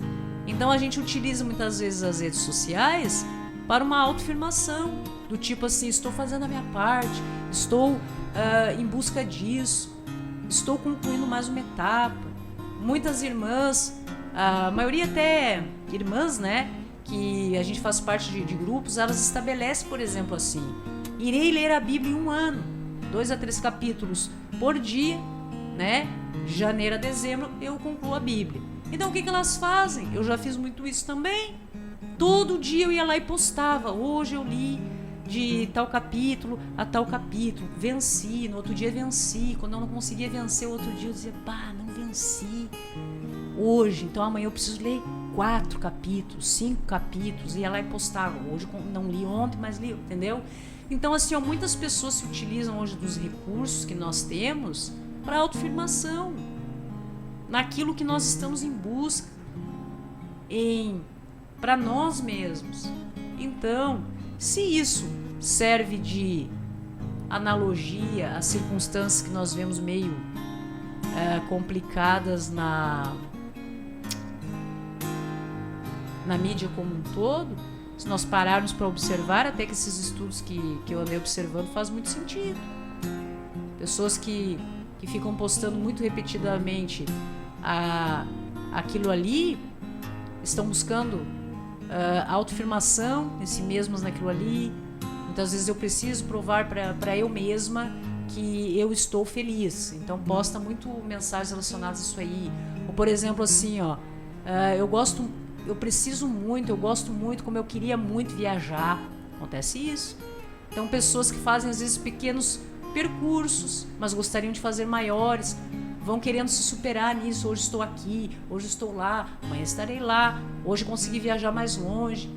Então a gente utiliza muitas vezes as redes sociais para uma autoafirmação, do tipo assim, estou fazendo a minha parte, estou em busca disso, estou concluindo mais uma etapa. Muitas irmãs, a maioria até irmãs, né, que a gente faz parte de grupos, elas estabelecem, por exemplo, assim, irei ler a Bíblia em um ano, 2 a 3 capítulos por dia, né, de janeiro a dezembro eu concluo a Bíblia. Então o que elas fazem? Eu já fiz muito isso também. Todo dia eu ia lá e postava, hoje eu li de tal capítulo a tal capítulo, venci, no outro dia venci, quando eu não conseguia vencer o outro dia eu dizia, não venci hoje, então amanhã eu preciso ler 4 capítulos, 5 capítulos, ia lá e postava, hoje não li ontem, mas li, entendeu? Então assim, muitas pessoas se utilizam hoje dos recursos que nós temos para autoafirmação, naquilo que nós estamos em busca, para nós mesmos. Então, se isso serve de analogia às circunstâncias que nós vemos meio complicadas na mídia como um todo, se nós pararmos para observar, até que esses estudos que eu andei observando faz muito sentido. Pessoas que ficam postando muito repetidamente aquilo ali, estão buscando autoafirmação em si mesmas naquilo ali. Muitas vezes eu preciso provar para eu mesma que eu estou feliz, então posta muito mensagens relacionadas a isso aí. Ou, por exemplo, assim, eu gosto muito, como eu queria muito viajar. Acontece isso. Então, pessoas que fazem às vezes pequenos percursos, mas gostariam de fazer maiores, vão querendo se superar nisso. Hoje estou aqui, hoje estou lá, amanhã estarei lá, hoje consegui viajar mais longe.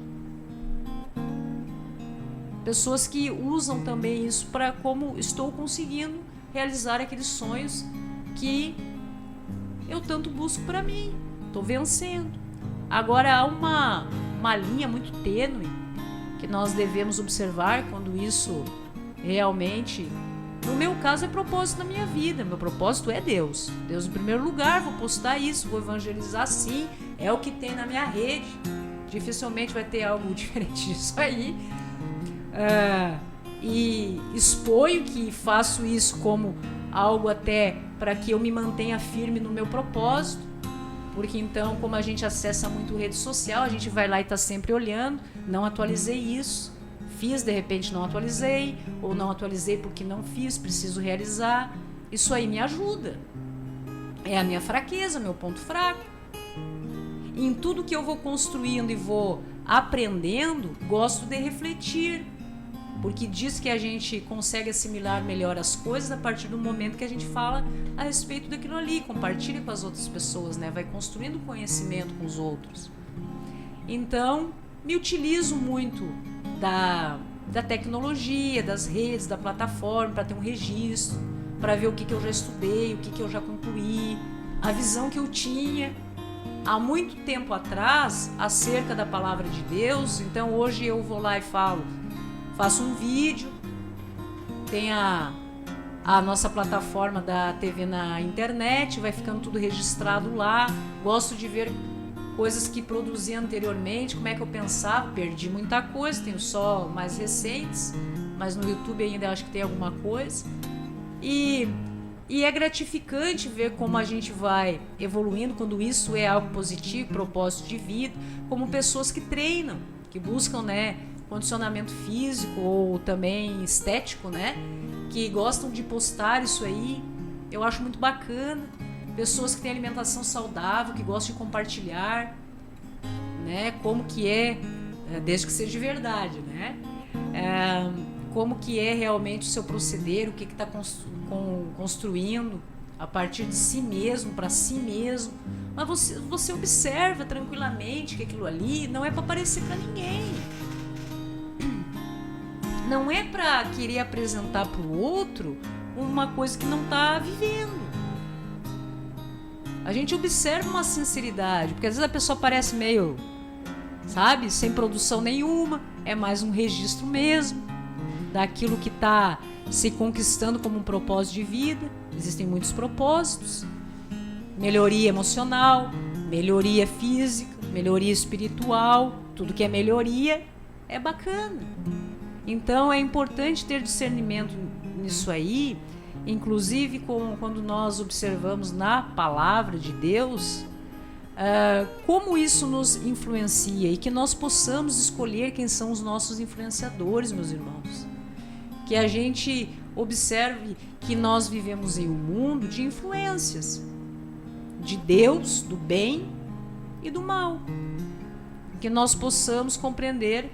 Pessoas que usam também isso para como estou conseguindo realizar aqueles sonhos que eu tanto busco para mim. Estou vencendo. Agora há uma linha muito tênue que nós devemos observar quando isso realmente, no meu caso, é propósito na minha vida. Meu propósito é Deus. Deus em primeiro lugar, vou postar isso, vou evangelizar sim, é o que tem na minha rede. Dificilmente vai ter algo diferente disso aí. E exponho que faço isso como algo até para que eu me mantenha firme no meu propósito, porque então, como a gente acessa muito rede social, a gente vai lá e está sempre olhando. Não atualizei isso, fiz, de repente não atualizei, ou não atualizei porque não fiz, preciso realizar. Isso aí me ajuda, é a minha fraqueza, meu ponto fraco. E em tudo que eu vou construindo e vou aprendendo, gosto de refletir, porque diz que a gente consegue assimilar melhor as coisas a partir do momento que a gente fala a respeito daquilo ali, compartilha com as outras pessoas, né? Vai construindo conhecimento com os outros. Então, me utilizo muito da tecnologia, das redes, da plataforma, para ter um registro, para ver o que eu já estudei, o que eu já concluí, a visão que eu tinha há muito tempo atrás acerca da palavra de Deus. Então, hoje eu vou lá e faço um vídeo, tem a nossa plataforma da TV na internet, vai ficando tudo registrado lá. Gosto de ver coisas que produzi anteriormente, como é que eu pensava, perdi muita coisa, tenho só mais recentes, mas no YouTube ainda acho que tem alguma coisa. E é gratificante ver como a gente vai evoluindo quando isso é algo positivo, propósito de vida, como pessoas que treinam, que buscam, né, condicionamento físico ou também estético, né? Que gostam de postar isso aí. Eu acho muito bacana. Pessoas que têm alimentação saudável, que gostam de compartilhar, né? Como que é, desde que seja de verdade, né? Como que é realmente o seu proceder, o que está construindo a partir de si mesmo, para si mesmo. Mas você observa tranquilamente que aquilo ali não é para aparecer para ninguém. Não é para querer apresentar para o outro uma coisa que não está vivendo. A gente observa uma sinceridade, porque às vezes a pessoa parece meio, sabe, sem produção nenhuma, é mais um registro mesmo daquilo que está se conquistando como um propósito de vida. Existem muitos propósitos: melhoria emocional, melhoria física, melhoria espiritual. Tudo que é melhoria é bacana. Então é importante ter discernimento nisso aí, inclusive quando nós observamos na palavra de Deus, como isso nos influencia, e que nós possamos escolher quem são os nossos influenciadores, meus irmãos. Que a gente observe que nós vivemos em um mundo de influências, de Deus, do bem e do mal. Que nós possamos compreender,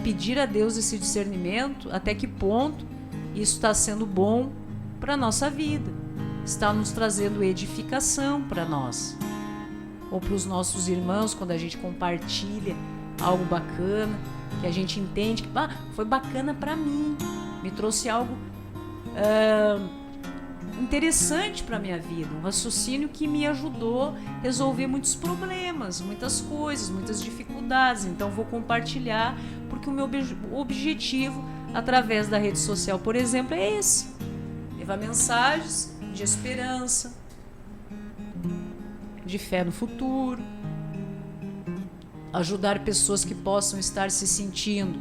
pedir a Deus esse discernimento, até que ponto isso está sendo bom para a nossa vida, está nos trazendo edificação para nós, ou para os nossos irmãos, quando a gente compartilha algo bacana, que a gente entende que foi bacana para mim, me trouxe algo interessante para a minha vida, um raciocínio que me ajudou a resolver muitos problemas, muitas coisas, muitas dificuldades. Então vou compartilhar, porque o meu objetivo através da rede social, por exemplo, é esse: levar mensagens de esperança, de fé no futuro, ajudar pessoas que possam estar se sentindo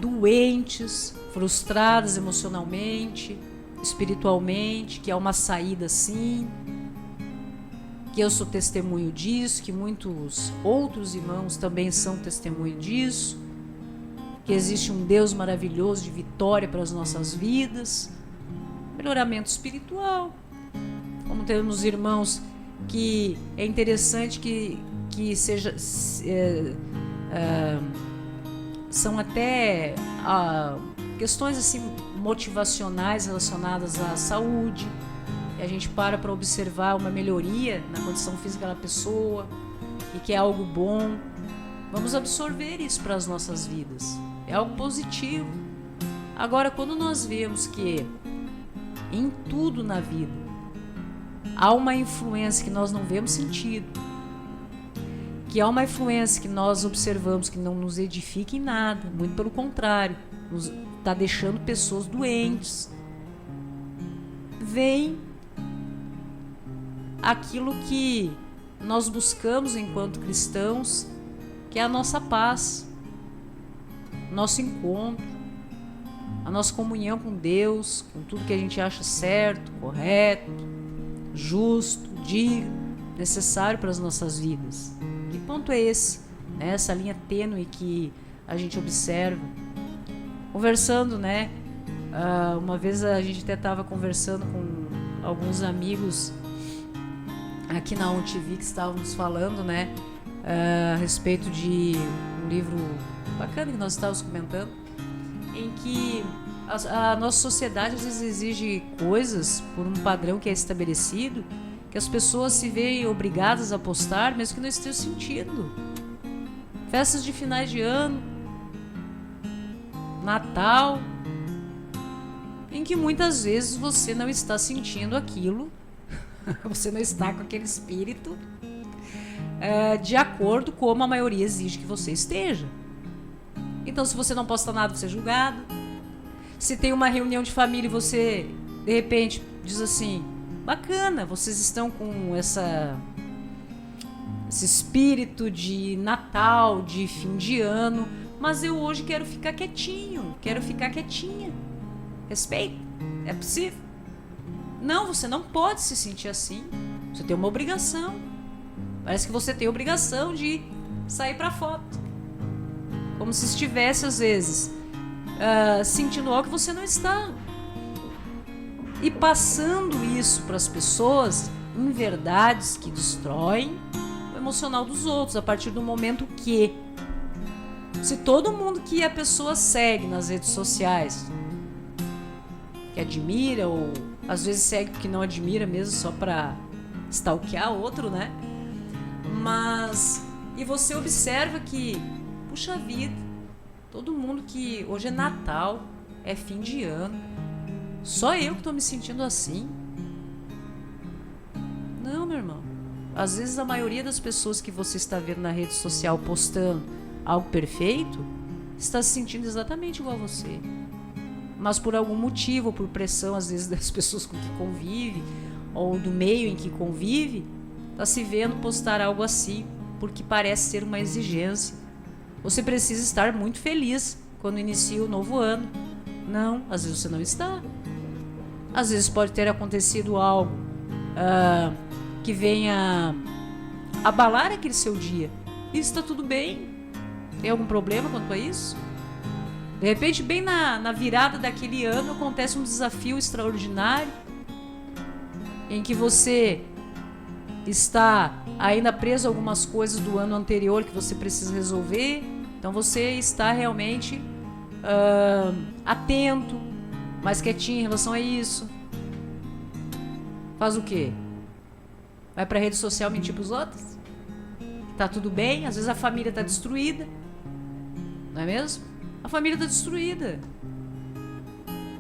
doentes, frustradas emocionalmente, espiritualmente, que há uma saída sim, que eu sou testemunho disso, que muitos outros irmãos também são testemunho disso, que existe um Deus maravilhoso de vitória para as nossas vidas, melhoramento espiritual, como temos irmãos que é interessante que seja são até questões assim motivacionais relacionadas à saúde, e a gente para observar uma melhoria na condição física da pessoa e que é algo bom. Vamos absorver isso para as nossas vidas, é algo positivo. Agora, quando nós vemos que em tudo na vida há uma influência que nós não vemos sentido, que há uma influência que nós observamos que não nos edifica em nada, muito pelo contrário, nos está deixando pessoas doentes, vem aquilo que nós buscamos enquanto cristãos, que é a nossa paz, nosso encontro, a nossa comunhão com Deus, com tudo que a gente acha certo, correto, justo, digno, necessário para as nossas vidas. Que ponto é esse? Essa linha tênue que a gente observa. Conversando, né? Uma vez a gente até estava conversando com alguns amigos aqui na ONTV que estávamos falando, né? A respeito de um livro bacana que nós estávamos comentando, em que a nossa sociedade às vezes exige coisas por um padrão que é estabelecido, que as pessoas se veem obrigadas a postar, mesmo que não estejam sentindo. Festas de finais de ano, Natal, em que muitas vezes você não está sentindo aquilo, você não está com aquele espírito de acordo com como a maioria exige que você esteja. Então, se você não posta nada, você é julgado. Se tem uma reunião de família e você, de repente, diz assim: bacana, vocês estão com esse espírito de Natal, de fim de ano, mas eu hoje quero ficar quietinho, quero ficar quietinha. Respeito? É possível? Não, você não pode se sentir assim. Você tem uma obrigação. Parece que você tem a obrigação de sair para foto. Como se estivesse, às vezes, sentindo algo que você não está. E passando isso para as pessoas em verdades que destroem o emocional dos outros, a partir do momento que, se todo mundo que a pessoa segue nas redes sociais, que admira, ou às vezes segue porque não admira mesmo, só para stalkear outro, né? Mas, e você observa que, puxa vida, todo mundo que hoje é Natal, é fim de ano, só eu que estou me sentindo assim. Não, meu irmão. Às vezes a maioria das pessoas que você está vendo na rede social postando algo perfeito está se sentindo exatamente igual a você. Mas por algum motivo, ou por pressão às vezes das pessoas com que convive, ou do meio em que convive, está se vendo postar algo assim, porque parece ser uma exigência. Você precisa estar muito feliz quando inicia o novo ano. Não, às vezes você não está. Às vezes pode ter acontecido algo que venha abalar aquele seu dia. E está tudo bem. Tem algum problema quanto a isso? De repente, bem na virada daquele ano, acontece um desafio extraordinário em que você está ainda preso a algumas coisas do ano anterior que você precisa resolver. Então você está realmente atento, mais quietinho em relação a isso. Faz o quê? Vai para a rede social mentir para os outros? Tá tudo bem? Às vezes a família está destruída, não é mesmo? A família está destruída,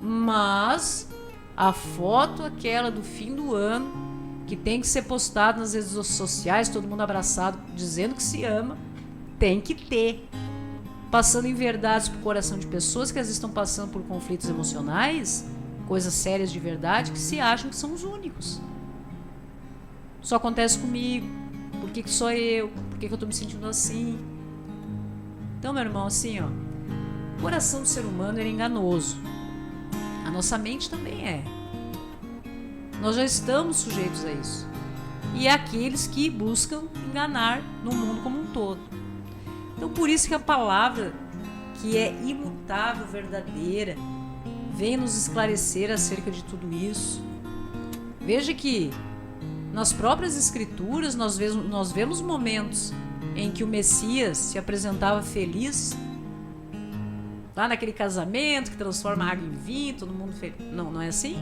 mas a foto aquela do fim do ano, que tem que ser postada nas redes sociais, todo mundo abraçado, dizendo que se ama, tem que ter, passando em verdades pro coração de pessoas que às vezes estão passando por conflitos emocionais, coisas sérias de verdade, que se acham que são os únicos. Só acontece comigo. Por que só eu? Por que eu tô me sentindo assim? Então, meu irmão, assim, ó, o coração do ser humano é enganoso. A nossa mente também é. Nós já estamos sujeitos a isso. E é aqueles que buscam enganar no mundo como um todo. Então, por isso que a palavra, que é imutável, verdadeira, vem nos esclarecer acerca de tudo isso. Veja que nas próprias escrituras nós vemos momentos em que o Messias se apresentava feliz, lá naquele casamento que transforma a água em vinho, todo mundo feliz. Não é assim?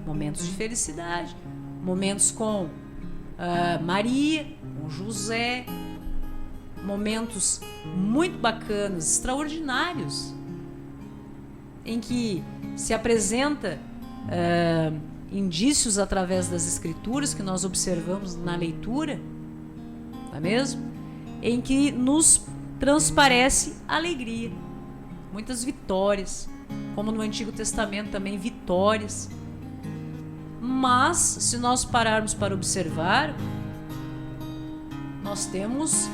Momentos de felicidade, momentos com Maria, com José, momentos muito bacanas, extraordinários, em que se apresenta indícios através das escrituras que nós observamos na leitura, não é mesmo? Em que nos transparece alegria, muitas vitórias, como no Antigo Testamento também vitórias. Mas se nós pararmos para observar, nós temos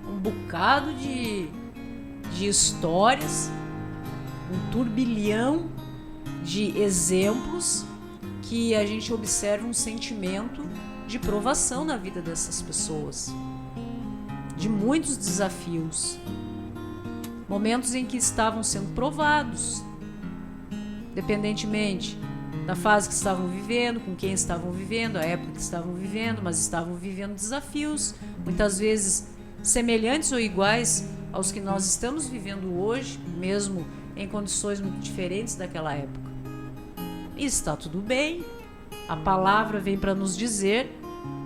um bocado de histórias, um turbilhão de exemplos que a gente observa um sentimento de provação na vida dessas pessoas, de muitos desafios, momentos em que estavam sendo provados, independentemente da fase que estavam vivendo, com quem estavam vivendo, a época que estavam vivendo, mas estavam vivendo desafios, muitas vezes semelhantes ou iguais aos que nós estamos vivendo hoje, mesmo em condições muito diferentes daquela época. E está tudo bem. A palavra vem para nos dizer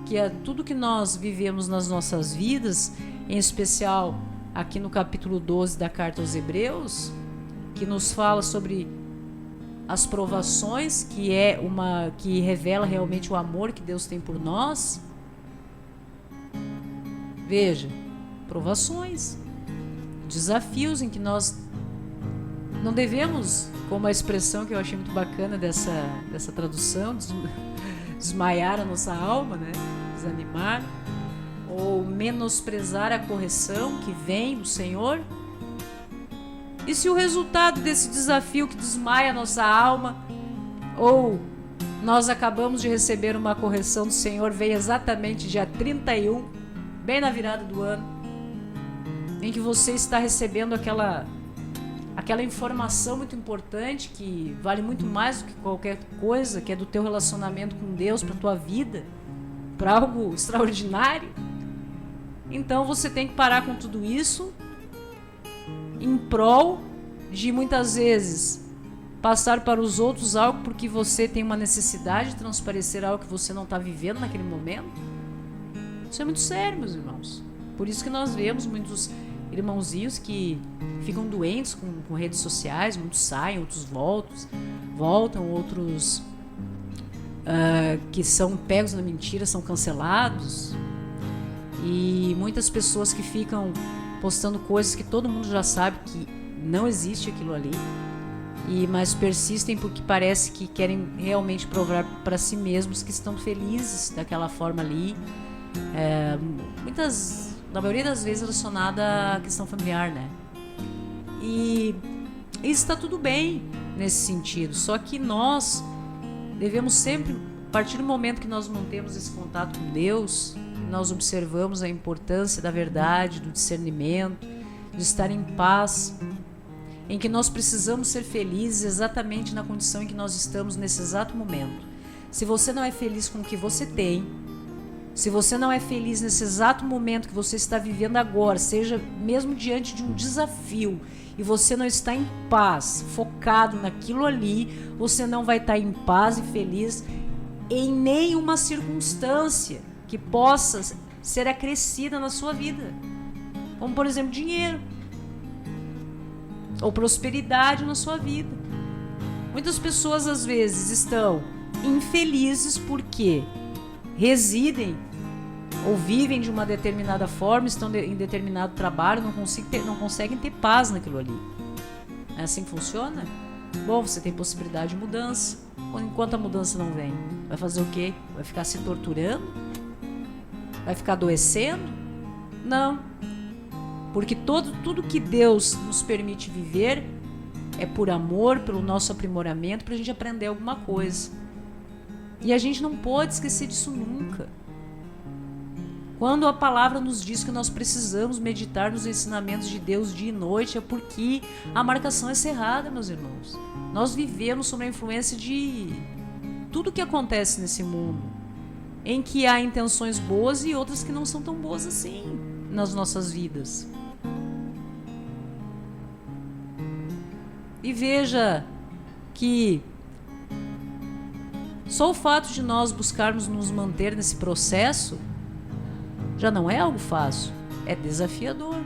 que tudo que nós vivemos nas nossas vidas, em especial aqui no capítulo 12 da carta aos Hebreus, que nos fala sobre as provações, que revela realmente o amor que Deus tem por nós. Veja, provações, desafios em que nós não devemos, como a expressão que eu achei muito bacana dessa tradução, desmaiar a nossa alma, né? Desanimar, ou menosprezar a correção que vem do Senhor. E se o resultado desse desafio que desmaia a nossa alma, ou nós acabamos de receber uma correção do Senhor, veio exatamente dia 31, bem na virada do ano, em que você está recebendo aquela informação muito importante, que vale muito mais do que qualquer coisa, que é do teu relacionamento com Deus, para a tua vida, para algo extraordinário. Então você tem que parar com tudo isso em prol de muitas vezes passar para os outros algo porque você tem uma necessidade de transparecer algo que você não está vivendo naquele momento. Isso é muito sério, meus irmãos. Por isso que nós vemos muitos irmãozinhos que ficam doentes com redes sociais, muitos saem, outros voltam, outros que são pegos na mentira, são cancelados. E muitas pessoas que ficam postando coisas que todo mundo já sabe que não existe aquilo ali, mas persistem porque parece que querem realmente provar para si mesmos que estão felizes daquela forma ali, na maioria das vezes relacionada à questão familiar, né? E isso está tudo bem nesse sentido, só que nós devemos sempre, a partir do momento que nós mantemos esse contato com Deus, nós observamos a importância da verdade, do discernimento, de estar em paz, em que nós precisamos ser felizes exatamente na condição em que nós estamos nesse exato momento. Se você não é feliz com o que você tem, se você não é feliz nesse exato momento que você está vivendo agora, seja mesmo diante de um desafio, e você não está em paz, focado naquilo ali, você não vai estar em paz e feliz em nenhuma circunstância que possa ser acrescida na sua vida, como por exemplo dinheiro ou prosperidade na sua vida. Muitas pessoas às vezes estão infelizes porque residem ou vivem de uma determinada forma, estão em determinado trabalho, não conseguem ter paz naquilo ali. É assim que funciona? Bom, você tem possibilidade de mudança. Enquanto a mudança não vem, vai fazer o quê? Vai ficar se torturando? Vai ficar adoecendo? Não. Porque tudo que Deus nos permite viver é por amor, pelo nosso aprimoramento, para a gente aprender alguma coisa. E a gente não pode esquecer disso nunca. Quando a palavra nos diz que nós precisamos meditar nos ensinamentos de Deus dia e noite, é porque a marcação é cerrada, meus irmãos. Nós vivemos sob a influência de tudo que acontece nesse mundo, em que há intenções boas e outras que não são tão boas assim nas nossas vidas. E veja que só o fato de nós buscarmos nos manter nesse processo já não é algo fácil, é desafiador.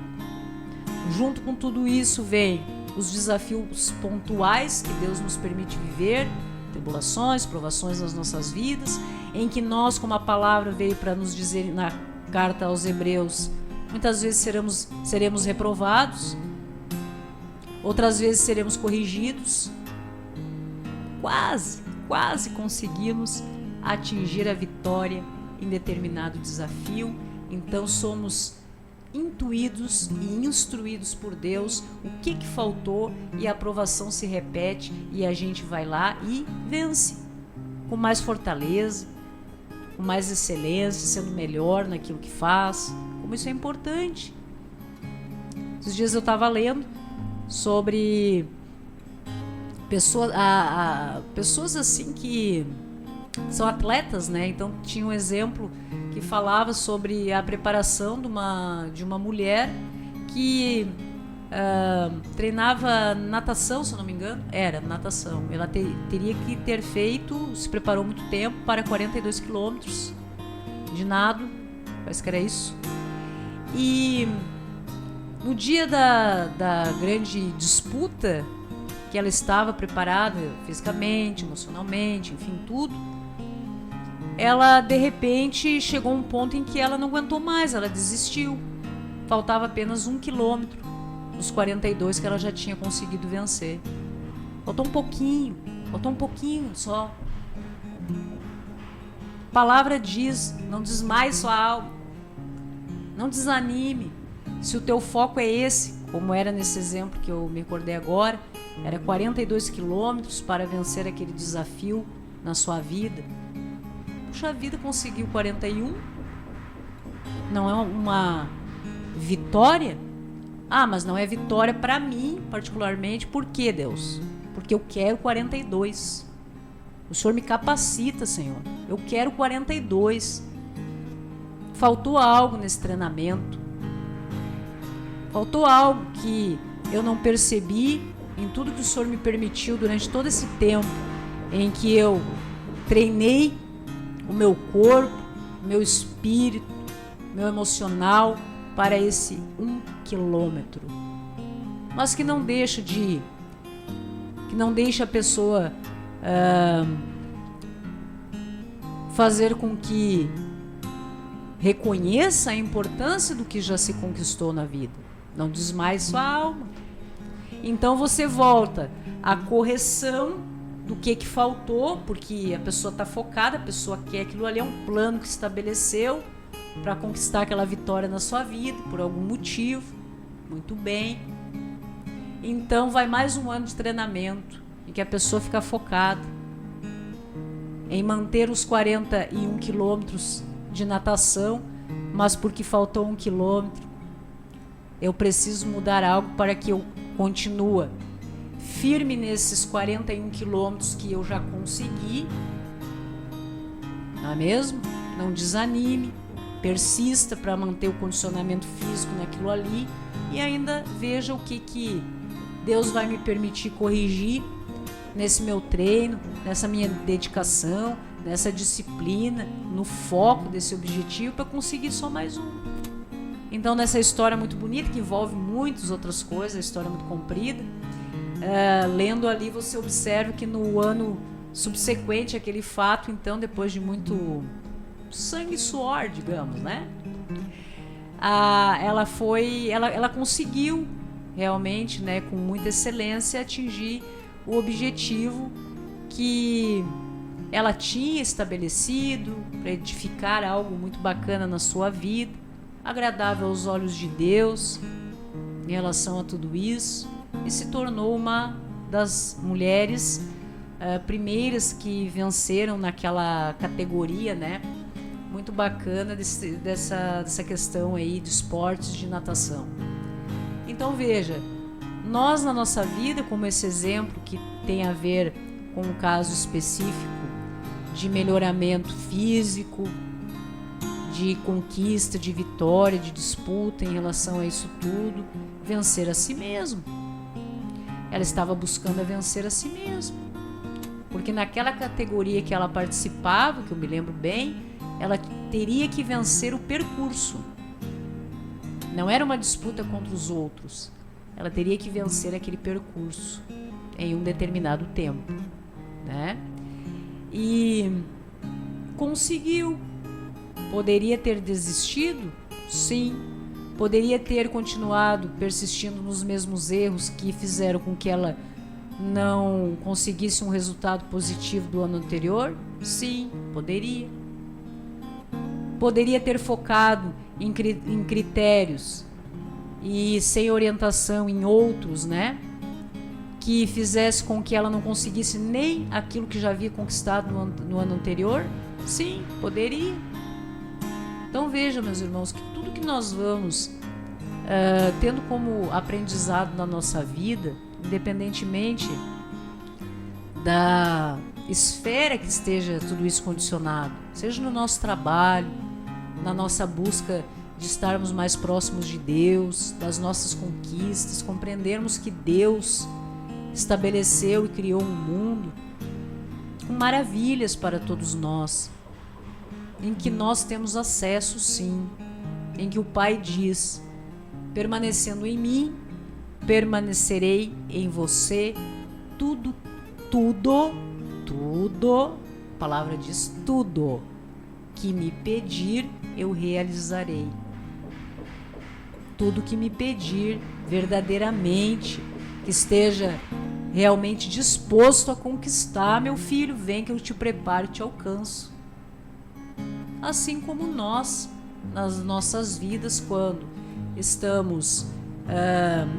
Junto com tudo isso vem os desafios pontuais que Deus nos permite viver, tribulações, provações nas nossas vidas, em que nós, como a palavra veio para nos dizer na carta aos Hebreus, muitas vezes seremos reprovados, outras vezes seremos corrigidos. Quase conseguimos atingir a vitória em determinado desafio. Então somos intuídos e instruídos por Deus o que faltou, e a aprovação se repete e a gente vai lá e vence com mais fortaleza, com mais excelência, sendo melhor naquilo que faz. Como isso é importante. Esses dias eu estava lendo sobre pessoas assim que são atletas, né? Então tinha um exemplo que falava sobre a preparação de uma mulher que treinava natação, se eu não me engano. Era natação. Ela teria que ter se preparou muito tempo para 42 quilômetros de nado, parece que era isso. E no dia da grande disputa, que ela estava preparada fisicamente, emocionalmente, enfim, tudo, ela de repente chegou a um ponto em que ela não aguentou mais, ela desistiu. Faltava apenas 1 quilômetro dos 42 que ela já tinha conseguido vencer. Faltou um pouquinho só. A palavra diz: não desmaie sua alma, não desanime. Se o teu foco é esse, como era nesse exemplo que eu me recordei agora, era 42 quilômetros para vencer aquele desafio na sua vida. Puxa vida, conseguiu 41. Não é uma vitória? Ah, mas não é vitória para mim, particularmente. Por quê, Deus? Porque eu quero 42. O Senhor me capacita, Senhor. Eu quero 42. Faltou algo nesse treinamento. Faltou algo que eu não percebi em tudo que o Senhor me permitiu durante todo esse tempo em que eu treinei o meu corpo, meu espírito, meu emocional para esse 1 quilômetro. Mas que não deixa a pessoa fazer com que reconheça a importância do que já se conquistou na vida. Não desmaie sua alma. Então você volta à correção do que faltou, porque a pessoa está focada, a pessoa quer aquilo ali, é um plano que estabeleceu para conquistar aquela vitória na sua vida, por algum motivo. Muito bem. Então vai mais um ano de treinamento em que a pessoa fica focada em manter os 41 quilômetros de natação, mas porque faltou 1 quilômetro, eu preciso mudar algo para que eu continue firme nesses 41 quilômetros que eu já consegui. Não é mesmo? Não desanime, persista para manter o condicionamento físico naquilo ali, e ainda veja o que Deus vai me permitir corrigir nesse meu treino, nessa minha dedicação, nessa disciplina, no foco desse objetivo, para conseguir só mais um. Então, nessa história muito bonita, que envolve muitas outras coisas, a história é muito comprida, lendo ali você observa que no ano subsequente àquele fato, então, depois de muito sangue e suor, digamos, né? Ela conseguiu realmente, né, com muita excelência, atingir o objetivo que ela tinha estabelecido para edificar algo muito bacana na sua vida, agradável aos olhos de Deus em relação a tudo isso, e se tornou uma das mulheres primeiras que venceram naquela categoria, né? Muito bacana dessa questão aí de esportes de natação. Então veja, nós na nossa vida, como esse exemplo que tem a ver com um caso específico de melhoramento físico, de conquista, de vitória, de disputa em relação a isso tudo, vencer a si mesmo. Ela estava buscando vencer a si mesma, porque naquela categoria que ela participava, que eu me lembro bem, ela teria que vencer o percurso. Não era uma disputa contra os outros, ela teria que vencer aquele percurso em um determinado tempo, né? E conseguiu. Poderia ter desistido? Sim. Poderia ter continuado persistindo nos mesmos erros que fizeram com que ela não conseguisse um resultado positivo do ano anterior? Sim, poderia. Poderia ter focado em critérios e sem orientação em outros, né? Que fizesse com que ela não conseguisse nem aquilo que já havia conquistado no ano anterior? Sim, poderia. Então veja, meus irmãos, que tudo que nós vamos tendo como aprendizado na nossa vida, independentemente da esfera que esteja tudo isso condicionado, seja no nosso trabalho, na nossa busca de estarmos mais próximos de Deus, das nossas conquistas, compreendermos que Deus estabeleceu e criou um mundo com maravilhas para todos nós, em que nós temos acesso, sim, em que o Pai diz: permanecendo em mim, permanecerei em você, tudo, a palavra diz tudo, que me pedir, eu realizarei. Tudo que me pedir verdadeiramente, que esteja realmente disposto a conquistar, meu filho, vem que eu te preparo e te alcanço. Assim como nós, nas nossas vidas, quando estamos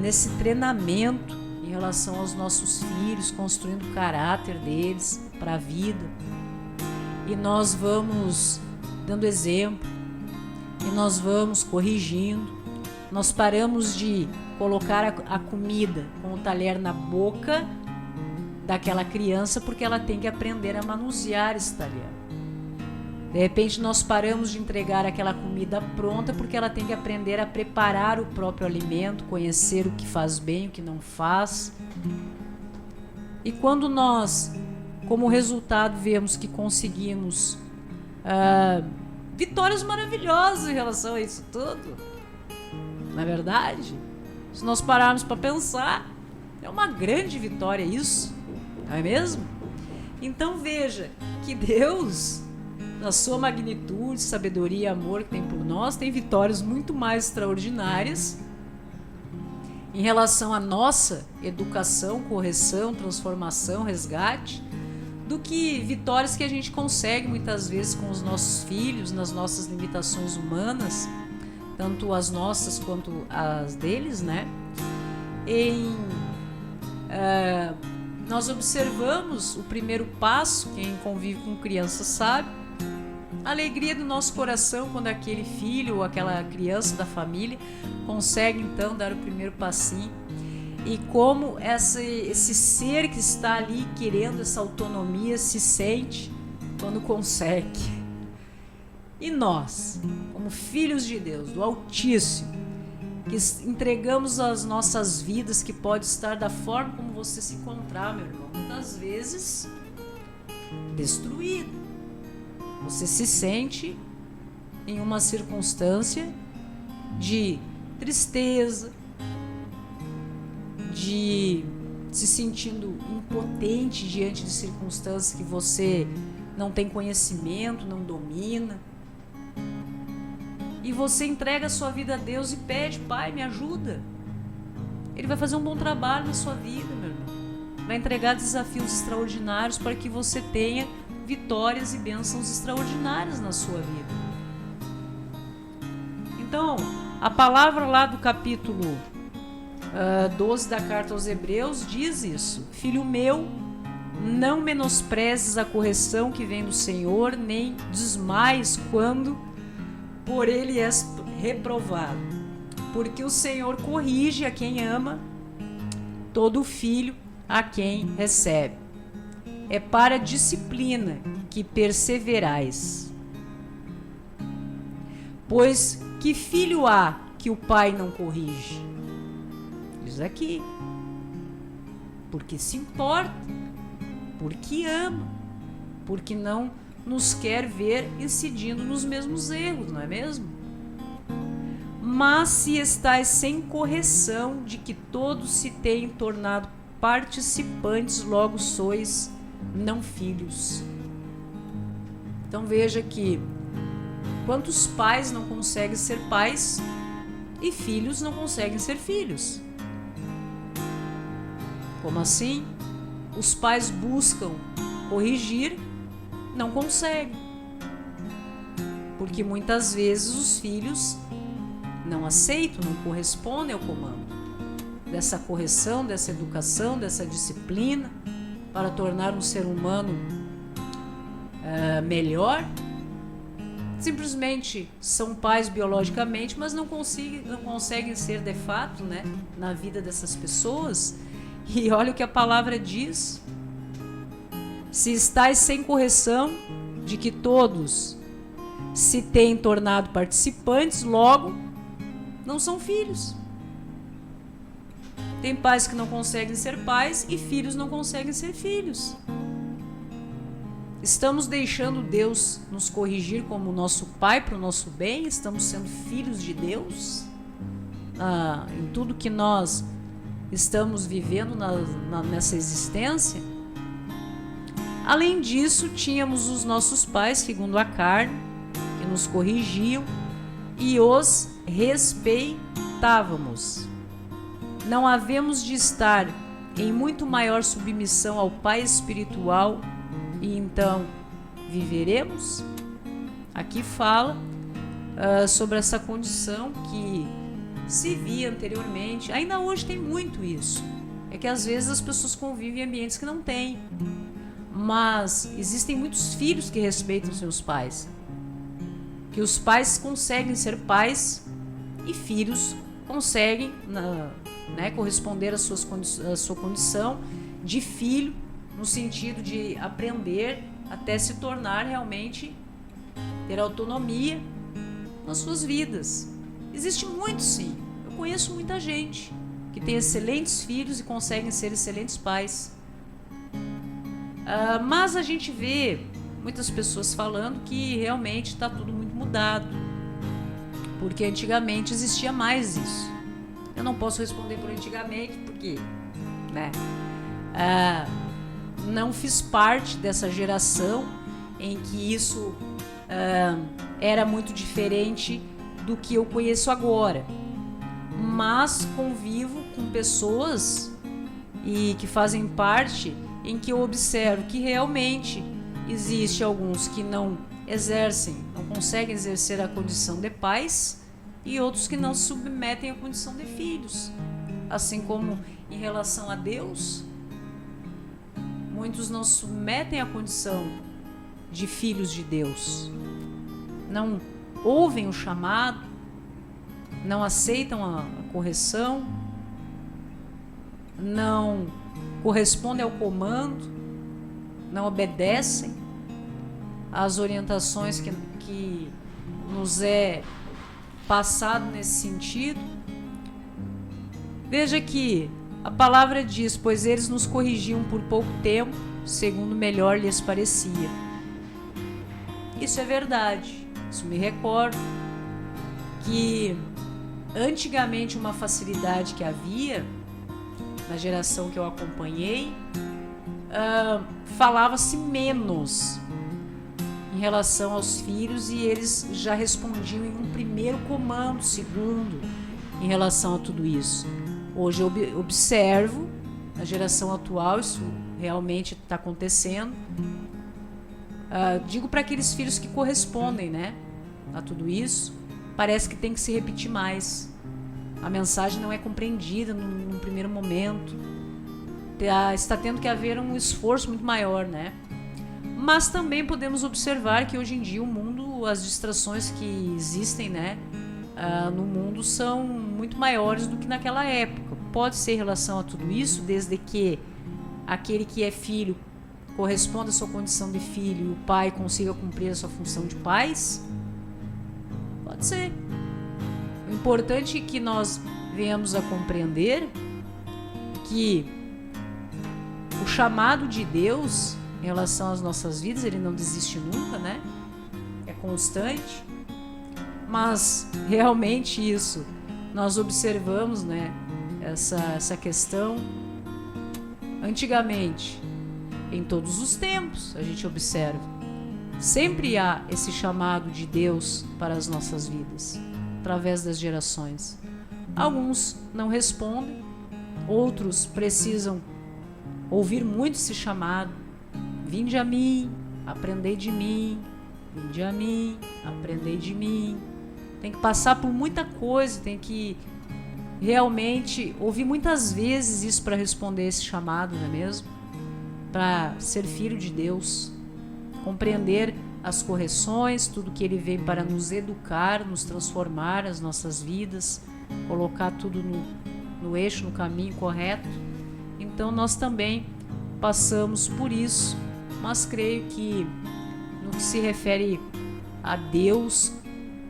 nesse treinamento em relação aos nossos filhos, construindo o caráter deles para a vida, e nós vamos dando exemplo, e nós vamos corrigindo, nós paramos de colocar a comida com o talher na boca daquela criança porque ela tem que aprender a manusear esse talher. De repente nós paramos de entregar aquela comida pronta porque ela tem que aprender a preparar o próprio alimento, conhecer o que faz bem, o que não faz. E quando nós, como resultado, vemos que conseguimos vitórias maravilhosas em relação a isso tudo, não é verdade? Se nós pararmos para pensar, é uma grande vitória isso, não é mesmo? Então veja que Deus, na sua magnitude, sabedoria e amor que tem por nós, tem vitórias muito mais extraordinárias em relação à nossa educação, correção, transformação, resgate, do que vitórias que a gente consegue muitas vezes com os nossos filhos, nas nossas limitações humanas, tanto as nossas quanto as deles, né? Nós observamos o primeiro passo, quem convive com criança sabe, a alegria do nosso coração quando aquele filho ou aquela criança da família consegue então dar o primeiro passinho, e como esse ser que está ali querendo essa autonomia se sente quando consegue. E nós, como filhos de Deus, do Altíssimo, que entregamos as nossas vidas, que pode estar da forma como você se encontrar, meu irmão, muitas vezes destruído. Você se sente em uma circunstância de tristeza, de se sentindo impotente diante de circunstâncias que você não tem conhecimento, não domina. E você entrega a sua vida a Deus e pede: Pai, me ajuda. Ele vai fazer um bom trabalho na sua vida, meu irmão. Vai entregar desafios extraordinários para que você tenha vitórias e bênçãos extraordinárias na sua vida. Então, a palavra lá do capítulo 12 da carta aos Hebreus diz isso: filho meu, não menosprezes a correção que vem do Senhor, nem desmaies quando por ele és reprovado, porque o Senhor corrige a quem ama, todo filho a quem recebe. É para a disciplina que perseverais. Pois que filho há que o pai não corrige? Diz aqui. Porque se importa, porque ama, porque não nos quer ver incidindo nos mesmos erros, não é mesmo? Mas se estais sem correção de que todos se têm tornado participantes, logo sois não filhos. Então veja que quantos pais não conseguem ser pais e filhos não conseguem ser filhos? Como assim? Os pais buscam corrigir, não conseguem. Porque muitas vezes os filhos não aceitam, não correspondem ao comando dessa correção, dessa educação, dessa disciplina para tornar um ser humano melhor. Simplesmente são pais biologicamente, mas não conseguem ser de fato, né, na vida dessas pessoas. E olha o que a palavra diz: se estais sem correção de que todos se têm tornado participantes, logo não são filhos. Tem pais que não conseguem ser pais e filhos não conseguem ser filhos. Estamos deixando Deus nos corrigir como nosso pai para o nosso bem? Estamos sendo filhos de Deus? Em tudo que nós estamos vivendo nessa existência? Além disso, tínhamos os nossos pais, segundo a carne, que nos corrigiam e os respeitávamos. Não havemos de estar em muito maior submissão ao Pai espiritual e então viveremos? Aqui fala sobre essa condição que se via anteriormente. Ainda hoje tem muito isso. É que às vezes as pessoas convivem em ambientes que não têm. Mas existem muitos filhos que respeitam seus pais. Que os pais conseguem ser pais e filhos conseguem corresponder à sua condição de filho, no sentido de aprender até se tornar realmente, ter autonomia nas suas vidas. Existe muito, sim. Eu conheço muita gente que tem excelentes filhos e conseguem ser excelentes pais. Mas a gente vê muitas pessoas falando que realmente está tudo muito mudado, porque antigamente existia mais isso. Eu não posso responder por antigamente, porque não fiz parte dessa geração em que isso era muito diferente do que eu conheço agora. Mas convivo com pessoas e que fazem parte em que eu observo que realmente existe alguns que não conseguem exercer a condição de pais e outros que não se submetem à condição de filhos. Assim como em relação a Deus, muitos não se submetem à condição de filhos de Deus, não ouvem o chamado, não aceitam a correção, não correspondem ao comando, não obedecem às orientações que nos é passado nesse sentido. Veja que a palavra diz: pois eles nos corrigiam por pouco tempo, segundo melhor lhes parecia. Isso é verdade. Isso me recordo que antigamente uma facilidade que havia na geração que eu acompanhei, falava-se menos em relação aos filhos e eles já respondiam em um primeiro comando, segundo, em relação a tudo isso. Hoje eu observo, na geração atual, isso realmente está acontecendo. Digo para aqueles filhos que correspondem, né, a tudo isso, parece que tem que se repetir mais. A mensagem não é compreendida num primeiro momento. Está tendo que haver um esforço muito maior, né? Mas também podemos observar que hoje em dia o mundo, as distrações que existem, né, no mundo são muito maiores do que naquela época. Pode ser em relação a tudo isso, desde que aquele que é filho corresponda à sua condição de filho e o pai consiga cumprir a sua função de pais. Pode ser. O importante é que nós venhamos a compreender que o chamado de Deus em relação às nossas vidas, ele não desiste nunca, né? É constante. Mas realmente isso, nós observamos, né, essa questão antigamente, em todos os tempos, a gente observa. Sempre há esse chamado de Deus para as nossas vidas, através das gerações. Alguns não respondem, outros precisam ouvir muito esse chamado. Vinde a mim, aprendei de mim. Vinde a mim, aprendei de mim. Tem que passar por muita coisa, tem que realmente ouvir muitas vezes isso para responder esse chamado, não é mesmo? Para ser filho de Deus, compreender as correções, tudo que ele veio para nos educar, nos transformar as nossas vidas, colocar tudo no eixo, no caminho correto. Então nós também passamos por isso, mas creio que no que se refere a Deus,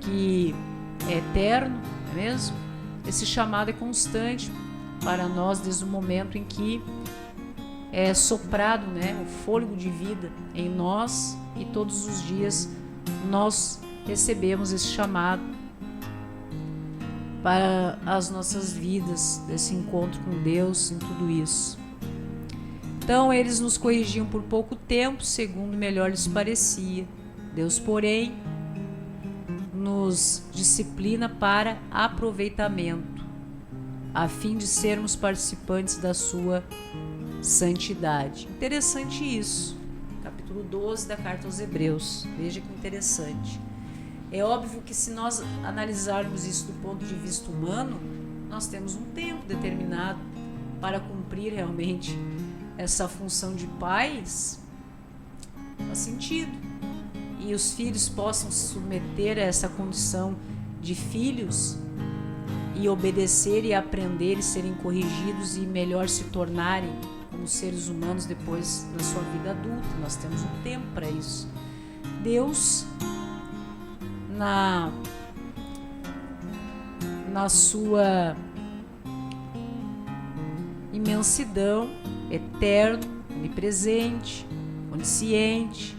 que é eterno, não é mesmo? Esse chamado é constante para nós desde o momento em que é soprado, né, o fôlego de vida em nós, e todos os dias nós recebemos esse chamado para as nossas vidas, desse encontro com Deus em tudo isso. Então eles nos corrigiam por pouco tempo, segundo melhor lhes parecia. Deus, porém, nos disciplina para aproveitamento, a fim de sermos participantes da sua santidade. Interessante isso. Capítulo 12 da carta aos Hebreus. Veja que interessante. É óbvio que se nós analisarmos isso do ponto de vista humano, nós temos um tempo determinado para cumprir realmente essa função de pais. Faz sentido. E os filhos possam se submeter a essa condição de filhos e obedecer e aprender e serem corrigidos e melhor se tornarem como seres humanos depois da sua vida adulta. Nós temos um tempo para isso. Deus, na sua imensidão, eterno, onipresente, onisciente,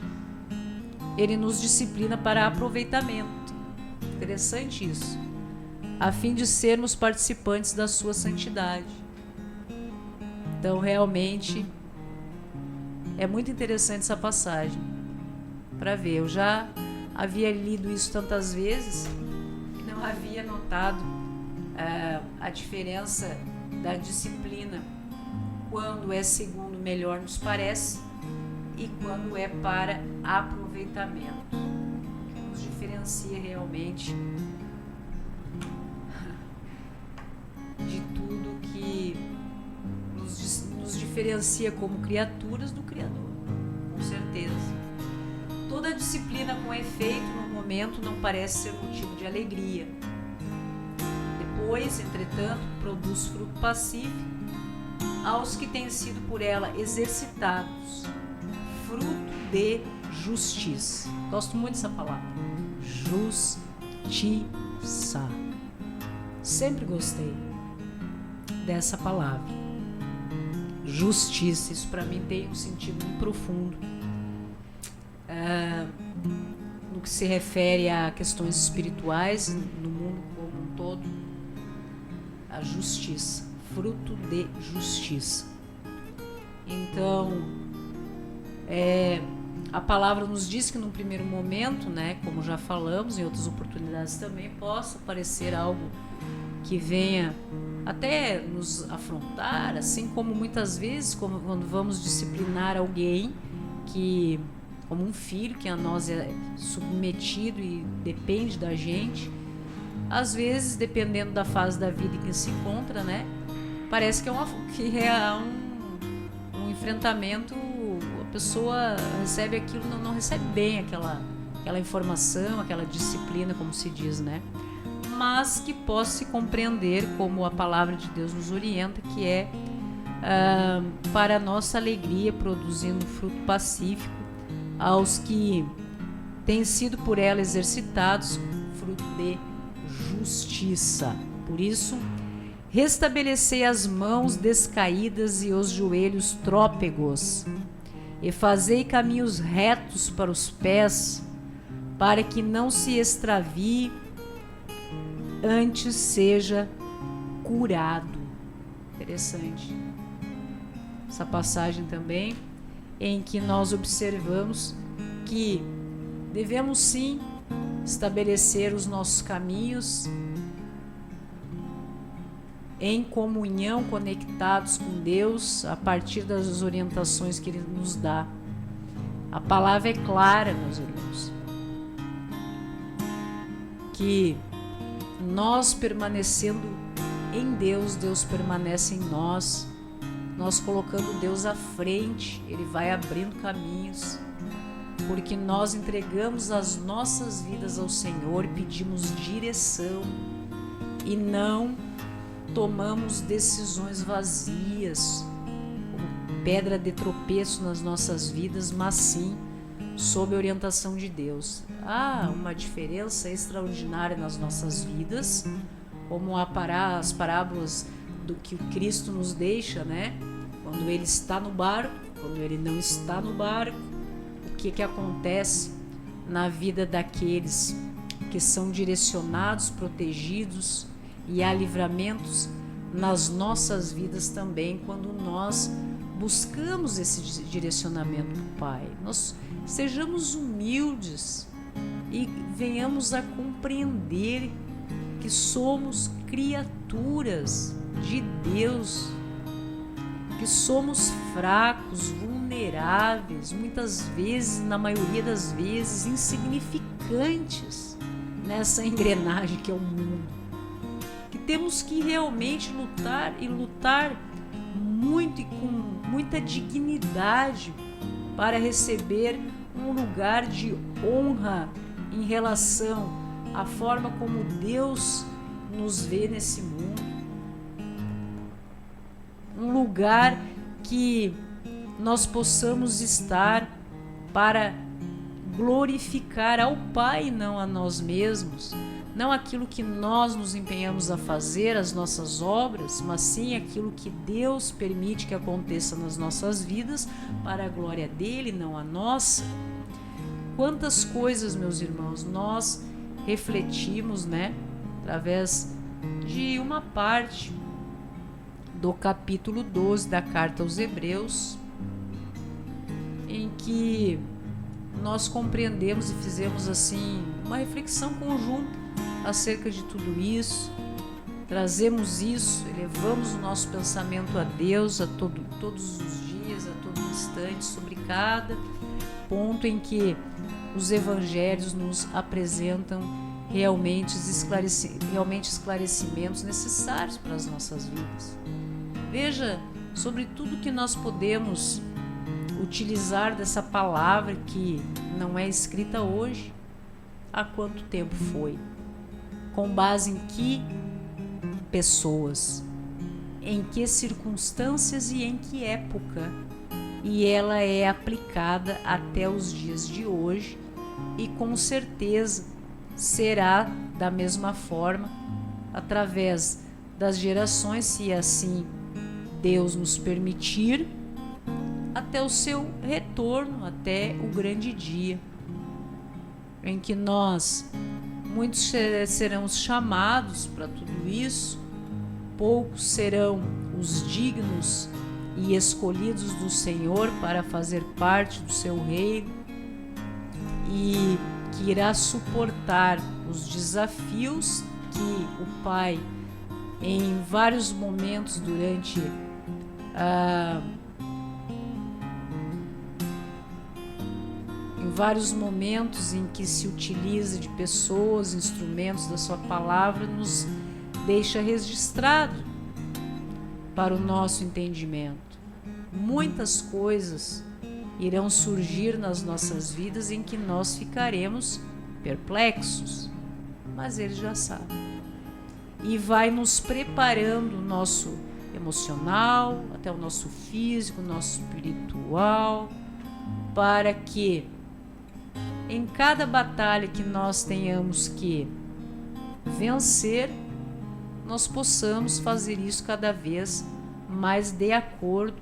ele nos disciplina para aproveitamento. Interessante isso. A fim de sermos participantes da sua santidade. Então, realmente, é muito interessante essa passagem para ver. Eu já havia lido isso tantas vezes e não havia notado a diferença da disciplina quando é segundo melhor nos parece e quando é para aproveitamento, que nos diferencia realmente de tudo que nos diferencia como criaturas do Criador, com certeza. Toda disciplina com efeito no momento não parece ser motivo de alegria. Depois, entretanto, produz fruto pacífico aos que têm sido por ela exercitados, fruto de justiça. Gosto muito dessa palavra, justiça. Sempre gostei dessa palavra, justiça. Isso para mim tem um sentido muito profundo no que se refere a questões espirituais no mundo como um todo. A justiça, fruto de justiça. Então, a palavra nos diz que num primeiro momento, né, como já falamos em outras oportunidades também, possa parecer algo que venha até nos afrontar, assim como muitas vezes quando vamos disciplinar alguém que como um filho que a nós é submetido e depende da gente. Às vezes, dependendo da fase da vida em que se encontra, né, parece que é um enfrentamento, a pessoa recebe aquilo, não recebe bem aquela informação, aquela disciplina, como se diz, né? Mas que possa se compreender, como a palavra de Deus nos orienta, que é para a nossa alegria, produzindo fruto pacífico aos que têm sido por ela exercitados, fruto de justiça. Por isso, restabelecei as mãos descaídas e os joelhos trôpegos, e fazei caminhos retos para os pés, para que não se extravie, antes seja curado. Interessante essa passagem também, em que nós observamos que devemos sim estabelecer os nossos caminhos em comunhão, conectados com Deus, a partir das orientações que Ele nos dá. A palavra é clara, meus irmãos, que nós permanecendo em Deus, Deus permanece em nós. Nós colocando Deus à frente, Ele vai abrindo caminhos, porque nós entregamos as nossas vidas ao Senhor, pedimos direção e não tomamos decisões vazias, como pedra de tropeço nas nossas vidas, mas sim sob a orientação de Deus. Há uma diferença extraordinária nas nossas vidas, como as parábolas do que o Cristo nos deixa, né? Quando Ele está no barco, quando Ele não está no barco, o que acontece na vida daqueles que são direcionados, protegidos, e há livramentos nas nossas vidas também, quando nós buscamos esse direcionamento do Pai. Nós sejamos humildes e venhamos a compreender que somos criaturas de Deus, que somos fracos, vulneráveis, muitas vezes, na maioria das vezes, insignificantes nessa engrenagem que é o mundo. Que temos que realmente lutar e lutar muito e com muita dignidade para receber um lugar de honra em relação à forma como Deus nos vê nesse mundo. Um lugar que nós possamos estar para glorificar ao Pai, não a nós mesmos, não aquilo que nós nos empenhamos a fazer, as nossas obras, mas sim aquilo que Deus permite que aconteça nas nossas vidas para a glória dele, não a nossa. Quantas coisas, meus irmãos, nós refletimos, né, através de uma parte do capítulo 12 da carta aos Hebreus, em que nós compreendemos e fizemos assim uma reflexão conjunta acerca de tudo isso, trazemos isso, elevamos o nosso pensamento a Deus todos os dias, a todo instante, sobre cada ponto em que os evangelhos nos apresentam realmente esclarecimentos necessários para as nossas vidas. Veja sobre tudo que nós podemos utilizar dessa palavra que não é escrita hoje, há quanto tempo foi, com base em que pessoas, em que circunstâncias e em que época, e ela é aplicada até os dias de hoje e com certeza será da mesma forma através das gerações, se assim Deus nos permitir, até o seu retorno, até o grande dia, em que muitos serão chamados para tudo isso, poucos serão os dignos e escolhidos do Senhor para fazer parte do seu reino, e que irá suportar os desafios que o Pai, em vários momentos durante em vários momentos em que se utiliza de pessoas, instrumentos da sua palavra, nos deixa registrado para o nosso entendimento. Muitas coisas irão surgir nas nossas vidas em que nós ficaremos perplexos, mas Ele já sabe. E vai nos preparando o nosso emocional, até o nosso físico, o nosso espiritual, para que em cada batalha que nós tenhamos que vencer, nós possamos fazer isso cada vez mais de acordo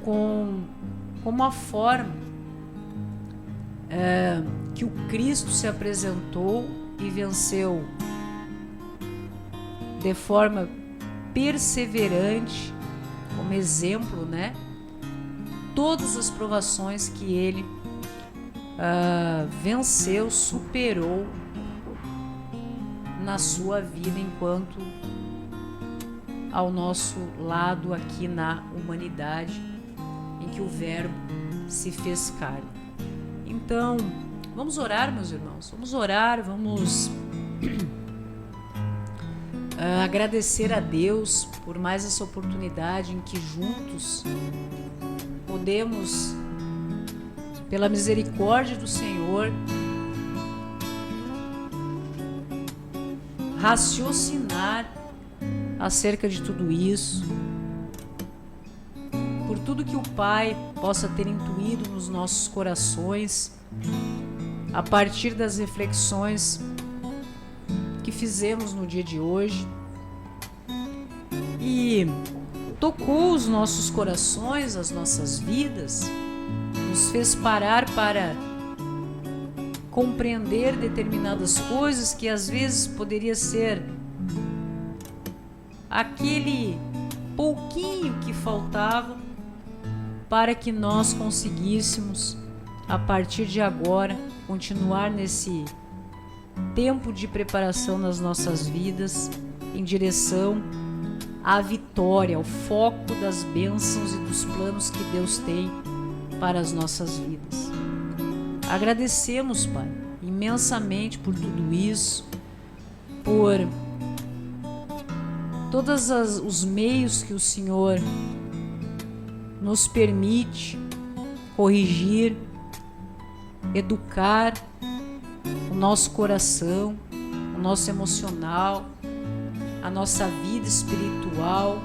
com a forma que o Cristo se apresentou e venceu de forma perseverante, como exemplo, né? Todas as provações que ele venceu, superou na sua vida enquanto ao nosso lado aqui na humanidade, em que o Verbo se fez carne. Então, vamos orar, meus irmãos, vamos orar, vamos agradecer a Deus por mais essa oportunidade em que juntos podemos, pela misericórdia do Senhor, raciocinar acerca de tudo isso, por tudo que o Pai possa ter intuído nos nossos corações, a partir das reflexões que fizemos no dia de hoje, e tocou os nossos corações, as nossas vidas, nos fez parar para compreender determinadas coisas que às vezes poderia ser aquele pouquinho que faltava para que nós conseguíssemos, a partir de agora, continuar nesse tempo de preparação nas nossas vidas em direção à vitória, ao foco das bênçãos e dos planos que Deus tem para as nossas vidas. Agradecemos, Pai, imensamente por tudo isso, por todos os meios que o Senhor nos permite corrigir, educar o nosso coração, o nosso emocional, a nossa vida espiritual,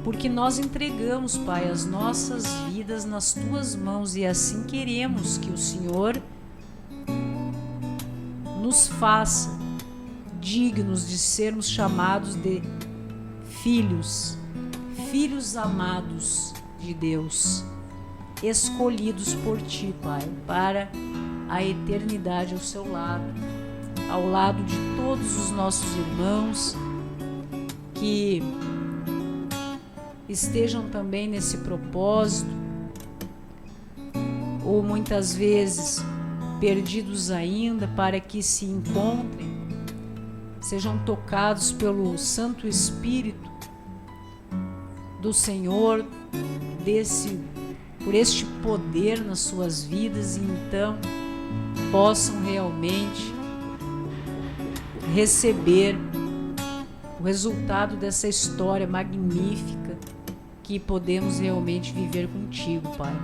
porque nós entregamos, Pai, as nossas vidas nas Tuas mãos e assim queremos que o Senhor nos faça dignos de sermos chamados de filhos, filhos amados de Deus, escolhidos por Ti, Pai, para a eternidade ao Seu lado, ao lado de todos os nossos irmãos que estejam também nesse propósito, ou muitas vezes perdidos ainda, para que se encontrem, sejam tocados pelo Santo Espírito do Senhor, por este poder nas suas vidas, e então possam realmente receber o resultado dessa história magnífica que podemos realmente viver contigo, Pai,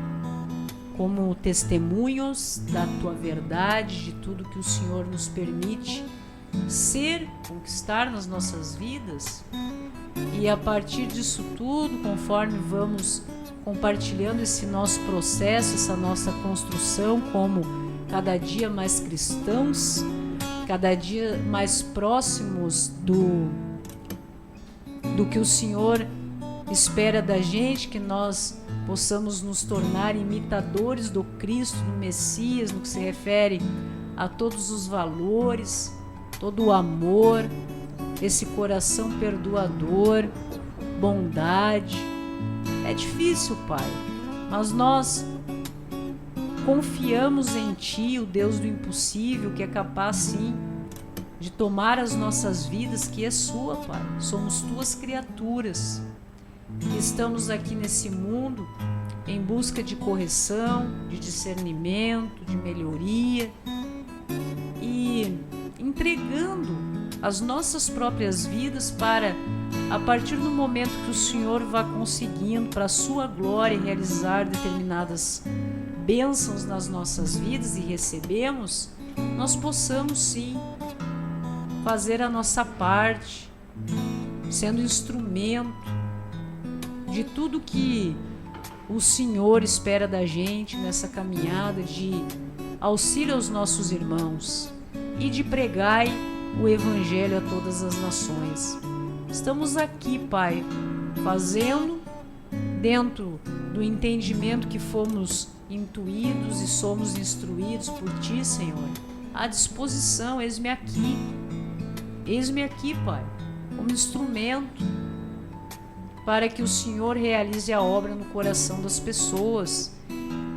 como testemunhos da Tua verdade, de tudo que o Senhor nos permite conquistar nas nossas vidas. E a partir disso tudo, conforme vamos compartilhando esse nosso processo, essa nossa construção como cada dia mais cristãos, cada dia mais próximos do que o Senhor espera da gente, que nós possamos nos tornar imitadores do Cristo, do Messias, no que se refere a todos os valores, todo o amor, esse coração perdoador, bondade. É difícil, Pai, mas nós confiamos em Ti, o Deus do impossível, que é capaz sim de tomar as nossas vidas, que é Sua, Pai. Somos Tuas criaturas, que estamos aqui nesse mundo em busca de correção, de discernimento, de melhoria e entregando as nossas próprias vidas para, a partir do momento que o Senhor vá conseguindo para a sua glória realizar determinadas bênçãos nas nossas vidas e recebemos, nós possamos sim fazer a nossa parte, sendo instrumento de tudo que o Senhor espera da gente nessa caminhada de auxílio aos nossos irmãos e de pregar o Evangelho a todas as nações. Estamos aqui, Pai, fazendo dentro do entendimento que fomos intuídos e somos instruídos por Ti, Senhor, à disposição. Eis-me aqui, Pai, como instrumento para que o Senhor realize a obra no coração das pessoas,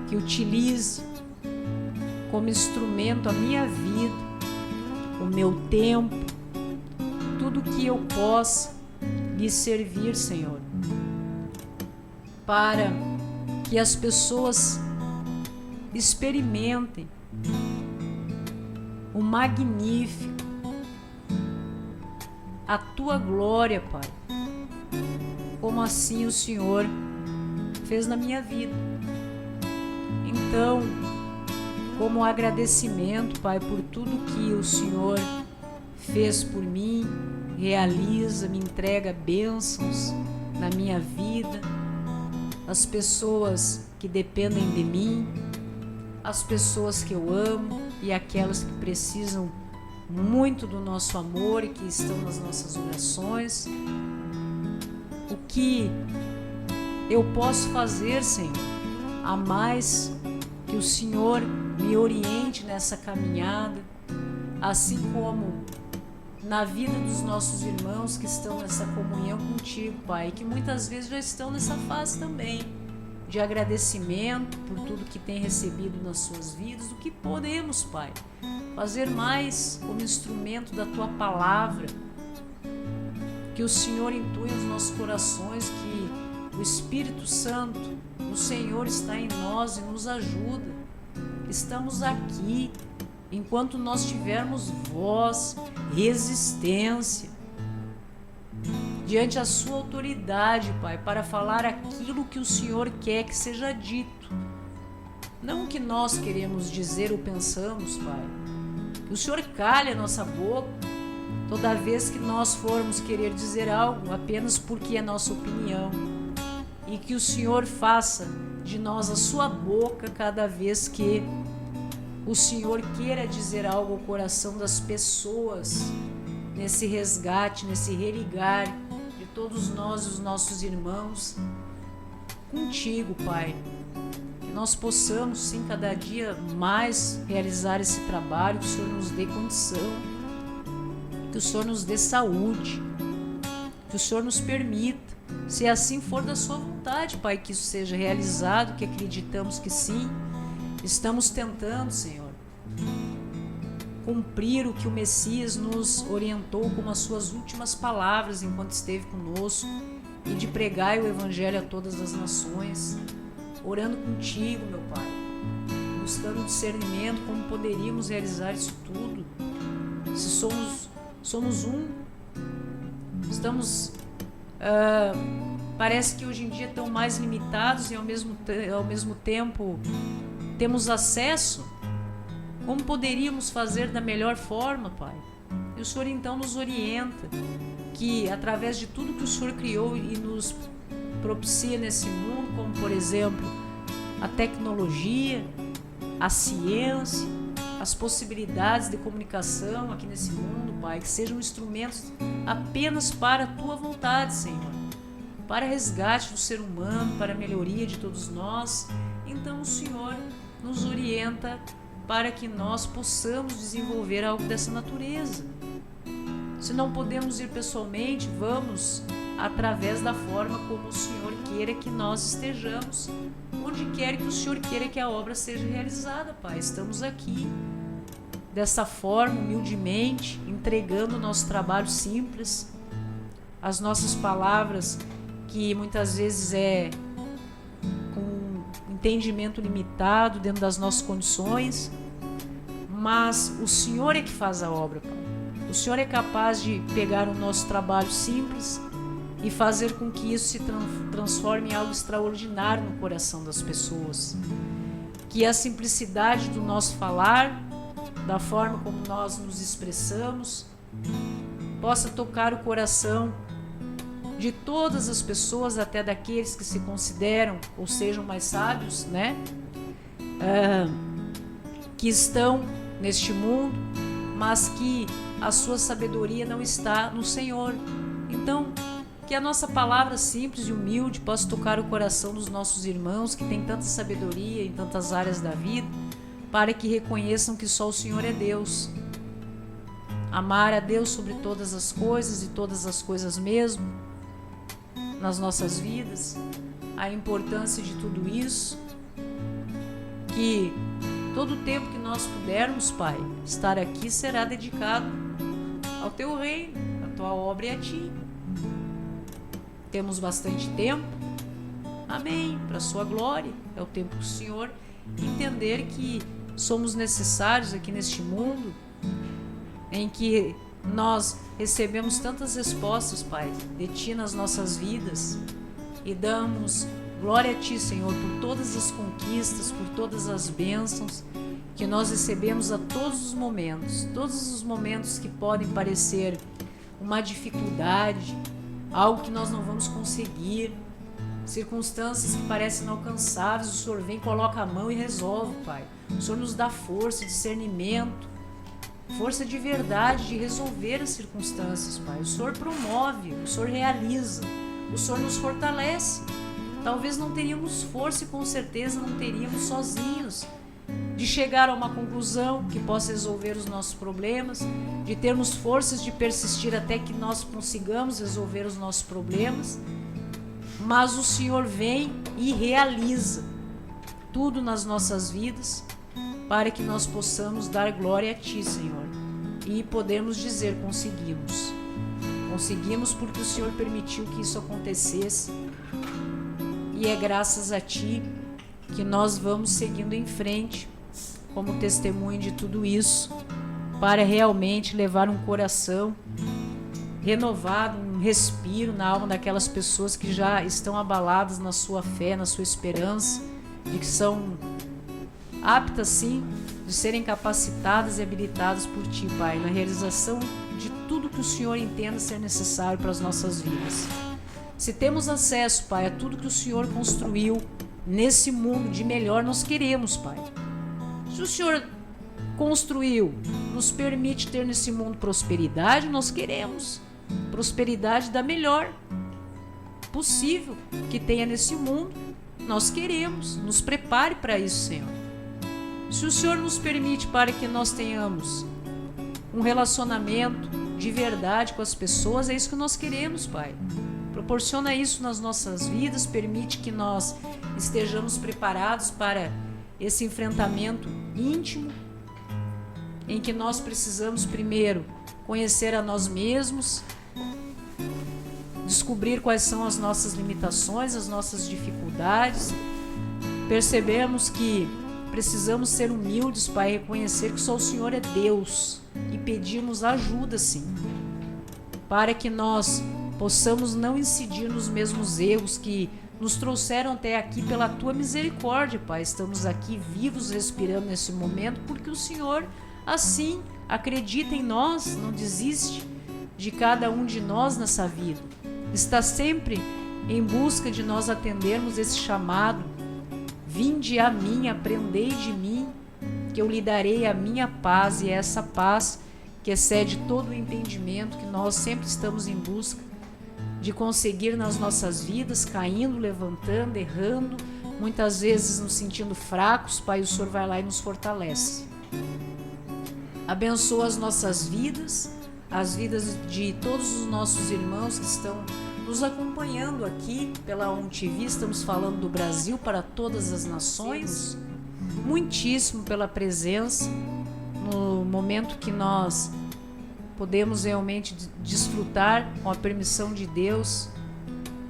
que utilize como instrumento a minha vida, o meu tempo, tudo que eu possa lhe servir, Senhor, para que as pessoas experimentem o magnífico, a Tua glória, Pai, como assim o Senhor fez na minha vida. Então, como agradecimento, Pai, por tudo que o Senhor fez por mim, realiza, me entrega bênçãos na minha vida, as pessoas que dependem de mim, as pessoas que eu amo e aquelas que precisam muito do nosso amor e que estão nas nossas orações. O que eu posso fazer, Senhor, a mais que o Senhor me oriente nessa caminhada, assim como na vida dos nossos irmãos que estão nessa comunhão contigo, Pai, que muitas vezes já estão nessa fase também de agradecimento por tudo que tem recebido nas suas vidas, do que podemos, Pai, fazer mais como instrumento da Tua palavra, que o Senhor intui os nossos corações, que o Espírito Santo, o Senhor está em nós e nos ajuda. Estamos aqui enquanto nós tivermos voz, resistência, diante da sua autoridade, Pai, para falar aquilo que o Senhor quer que seja dito. Não o que nós queremos dizer ou pensamos, Pai. Que o Senhor calhe a nossa boca toda vez que nós formos querer dizer algo apenas porque é nossa opinião. E que o Senhor faça de nós a sua boca cada vez que o Senhor queira dizer algo ao coração das pessoas, nesse resgate, nesse religar de todos nós, os nossos irmãos, contigo, Pai. Que nós possamos, sim, cada dia mais realizar esse trabalho, que o Senhor nos dê condição, que o Senhor nos dê saúde, que o Senhor nos permita, se assim for da sua vontade, Pai, que isso seja realizado, que acreditamos que sim. Estamos tentando, Senhor, cumprir o que o Messias nos orientou como as suas últimas palavras enquanto esteve conosco, e de pregar o Evangelho a todas as nações, orando contigo, meu Pai, buscando discernimento, como poderíamos realizar isso tudo. Se somos um, estamos, parece que hoje em dia estão mais limitados e ao mesmo tempo temos acesso. Como poderíamos fazer da melhor forma, Pai? E o Senhor então nos orienta que através de tudo que o Senhor criou e nos propicia nesse mundo, como por exemplo a tecnologia, a ciência, as possibilidades de comunicação aqui nesse mundo, Pai, que sejam instrumentos apenas para a Tua vontade, Senhor, para resgate do ser humano, para a melhoria de todos nós. Então o Senhor nos orienta para que nós possamos desenvolver algo dessa natureza. Se não podemos ir pessoalmente, vamos através da forma como o Senhor queira que nós estejamos, onde quer que o Senhor queira que a obra seja realizada, Pai. Estamos aqui dessa forma, humildemente, entregando o nosso trabalho simples, as nossas palavras, que muitas vezes é com entendimento limitado dentro das nossas condições, mas o Senhor é que faz a obra, Pai. O Senhor é capaz de pegar o nosso trabalho simples e fazer com que isso se transforme em algo extraordinário no coração das pessoas. Que a simplicidade do nosso falar, da forma como nós nos expressamos, possa tocar o coração de todas as pessoas, até daqueles que se consideram ou sejam mais sábios, né? Que estão neste mundo, mas que a sua sabedoria não está no Senhor. Então, que a nossa palavra simples e humilde possa tocar o coração dos nossos irmãos que têm tanta sabedoria em tantas áreas da vida, para que reconheçam que só o Senhor é Deus. Amar a Deus sobre todas as coisas e todas as coisas mesmo nas nossas vidas, a importância de tudo isso, que todo o tempo que nós pudermos, Pai, estar aqui será dedicado ao Teu reino, à Tua obra e a Ti. Temos bastante tempo, amém, para a Sua glória. É o tempo que o Senhor entender que somos necessários aqui neste mundo, em que nós recebemos tantas respostas, Pai, de Ti nas nossas vidas, e damos glória a Ti, Senhor, por todas as conquistas, por todas as bênçãos que nós recebemos a todos os momentos que podem parecer uma dificuldade, algo que nós não vamos conseguir, circunstâncias que parecem inalcançáveis. O Senhor vem, coloca a mão e resolve, Pai. O Senhor nos dá força, discernimento, força de verdade de resolver as circunstâncias, Pai. O Senhor promove, o Senhor realiza, o Senhor nos fortalece. Talvez não teríamos força e com certeza não teríamos sozinhos de chegar a uma conclusão que possa resolver os nossos problemas, de termos forças de persistir até que nós consigamos resolver os nossos problemas. Mas o Senhor vem e realiza tudo nas nossas vidas para que nós possamos dar glória a Ti, Senhor, e podemos dizer: conseguimos. Conseguimos porque o Senhor permitiu que isso acontecesse, e é graças a Ti que nós vamos seguindo em frente como testemunho de tudo isso, para realmente levar um coração renovado, um respiro na alma daquelas pessoas que já estão abaladas na sua fé, na sua esperança, de que são aptas sim de serem capacitadas e habilitadas por Ti, Pai, na realização de tudo que o Senhor entenda ser necessário para as nossas vidas. Se temos acesso, Pai, a tudo que o Senhor construiu nesse mundo de melhor, nós queremos, Pai. Se o Senhor construiu, nos permite ter nesse mundo prosperidade, nós queremos prosperidade da melhor possível que tenha nesse mundo. Nós queremos, nos prepare para isso, Senhor. Se o Senhor nos permite para que nós tenhamos um relacionamento de verdade com as pessoas, é isso que nós queremos, Pai. Proporciona isso nas nossas vidas, permite que nós estejamos preparados para esse enfrentamento íntimo, em que nós precisamos primeiro conhecer a nós mesmos, descobrir quais são as nossas limitações, as nossas dificuldades. Percebemos que precisamos ser humildes, Pai, reconhecer que só o Senhor é Deus e pedirmos ajuda, sim, para que nós possamos não incidir nos mesmos erros que nos trouxeram até aqui pela Tua misericórdia, Pai. Estamos aqui vivos, respirando nesse momento, porque o Senhor assim acredita em nós, não desiste de cada um de nós nessa vida. Está sempre em busca de nós atendermos esse chamado. Vinde a mim, aprendei de mim, que eu lhe darei a minha paz, e é essa paz que excede todo o entendimento que nós sempre estamos em busca de conseguir nas nossas vidas, caindo, levantando, errando, muitas vezes nos sentindo fracos. Pai, o Senhor vai lá e nos fortalece. Abençoa as nossas vidas, as vidas de todos os nossos irmãos que estão nos acompanhando aqui pela ON TV. Estamos falando do Brasil para todas as nações. Muitíssimo pela presença no momento que nós podemos realmente desfrutar com a permissão de Deus,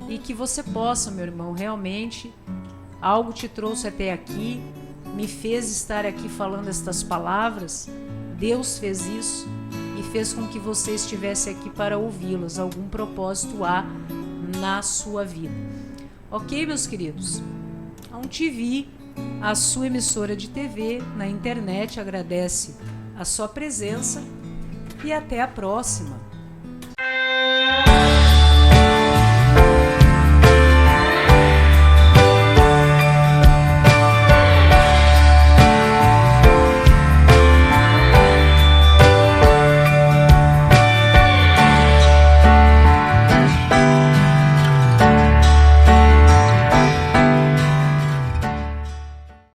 e que você possa, meu irmão, realmente Algo te trouxe até aqui, me fez estar aqui falando estas palavras. Deus fez isso e fez com que você estivesse aqui para ouvi-las. Algum propósito há na sua vida. Ok, meus queridos? A TV, a sua emissora de TV na internet, agradece a sua presença e até a próxima.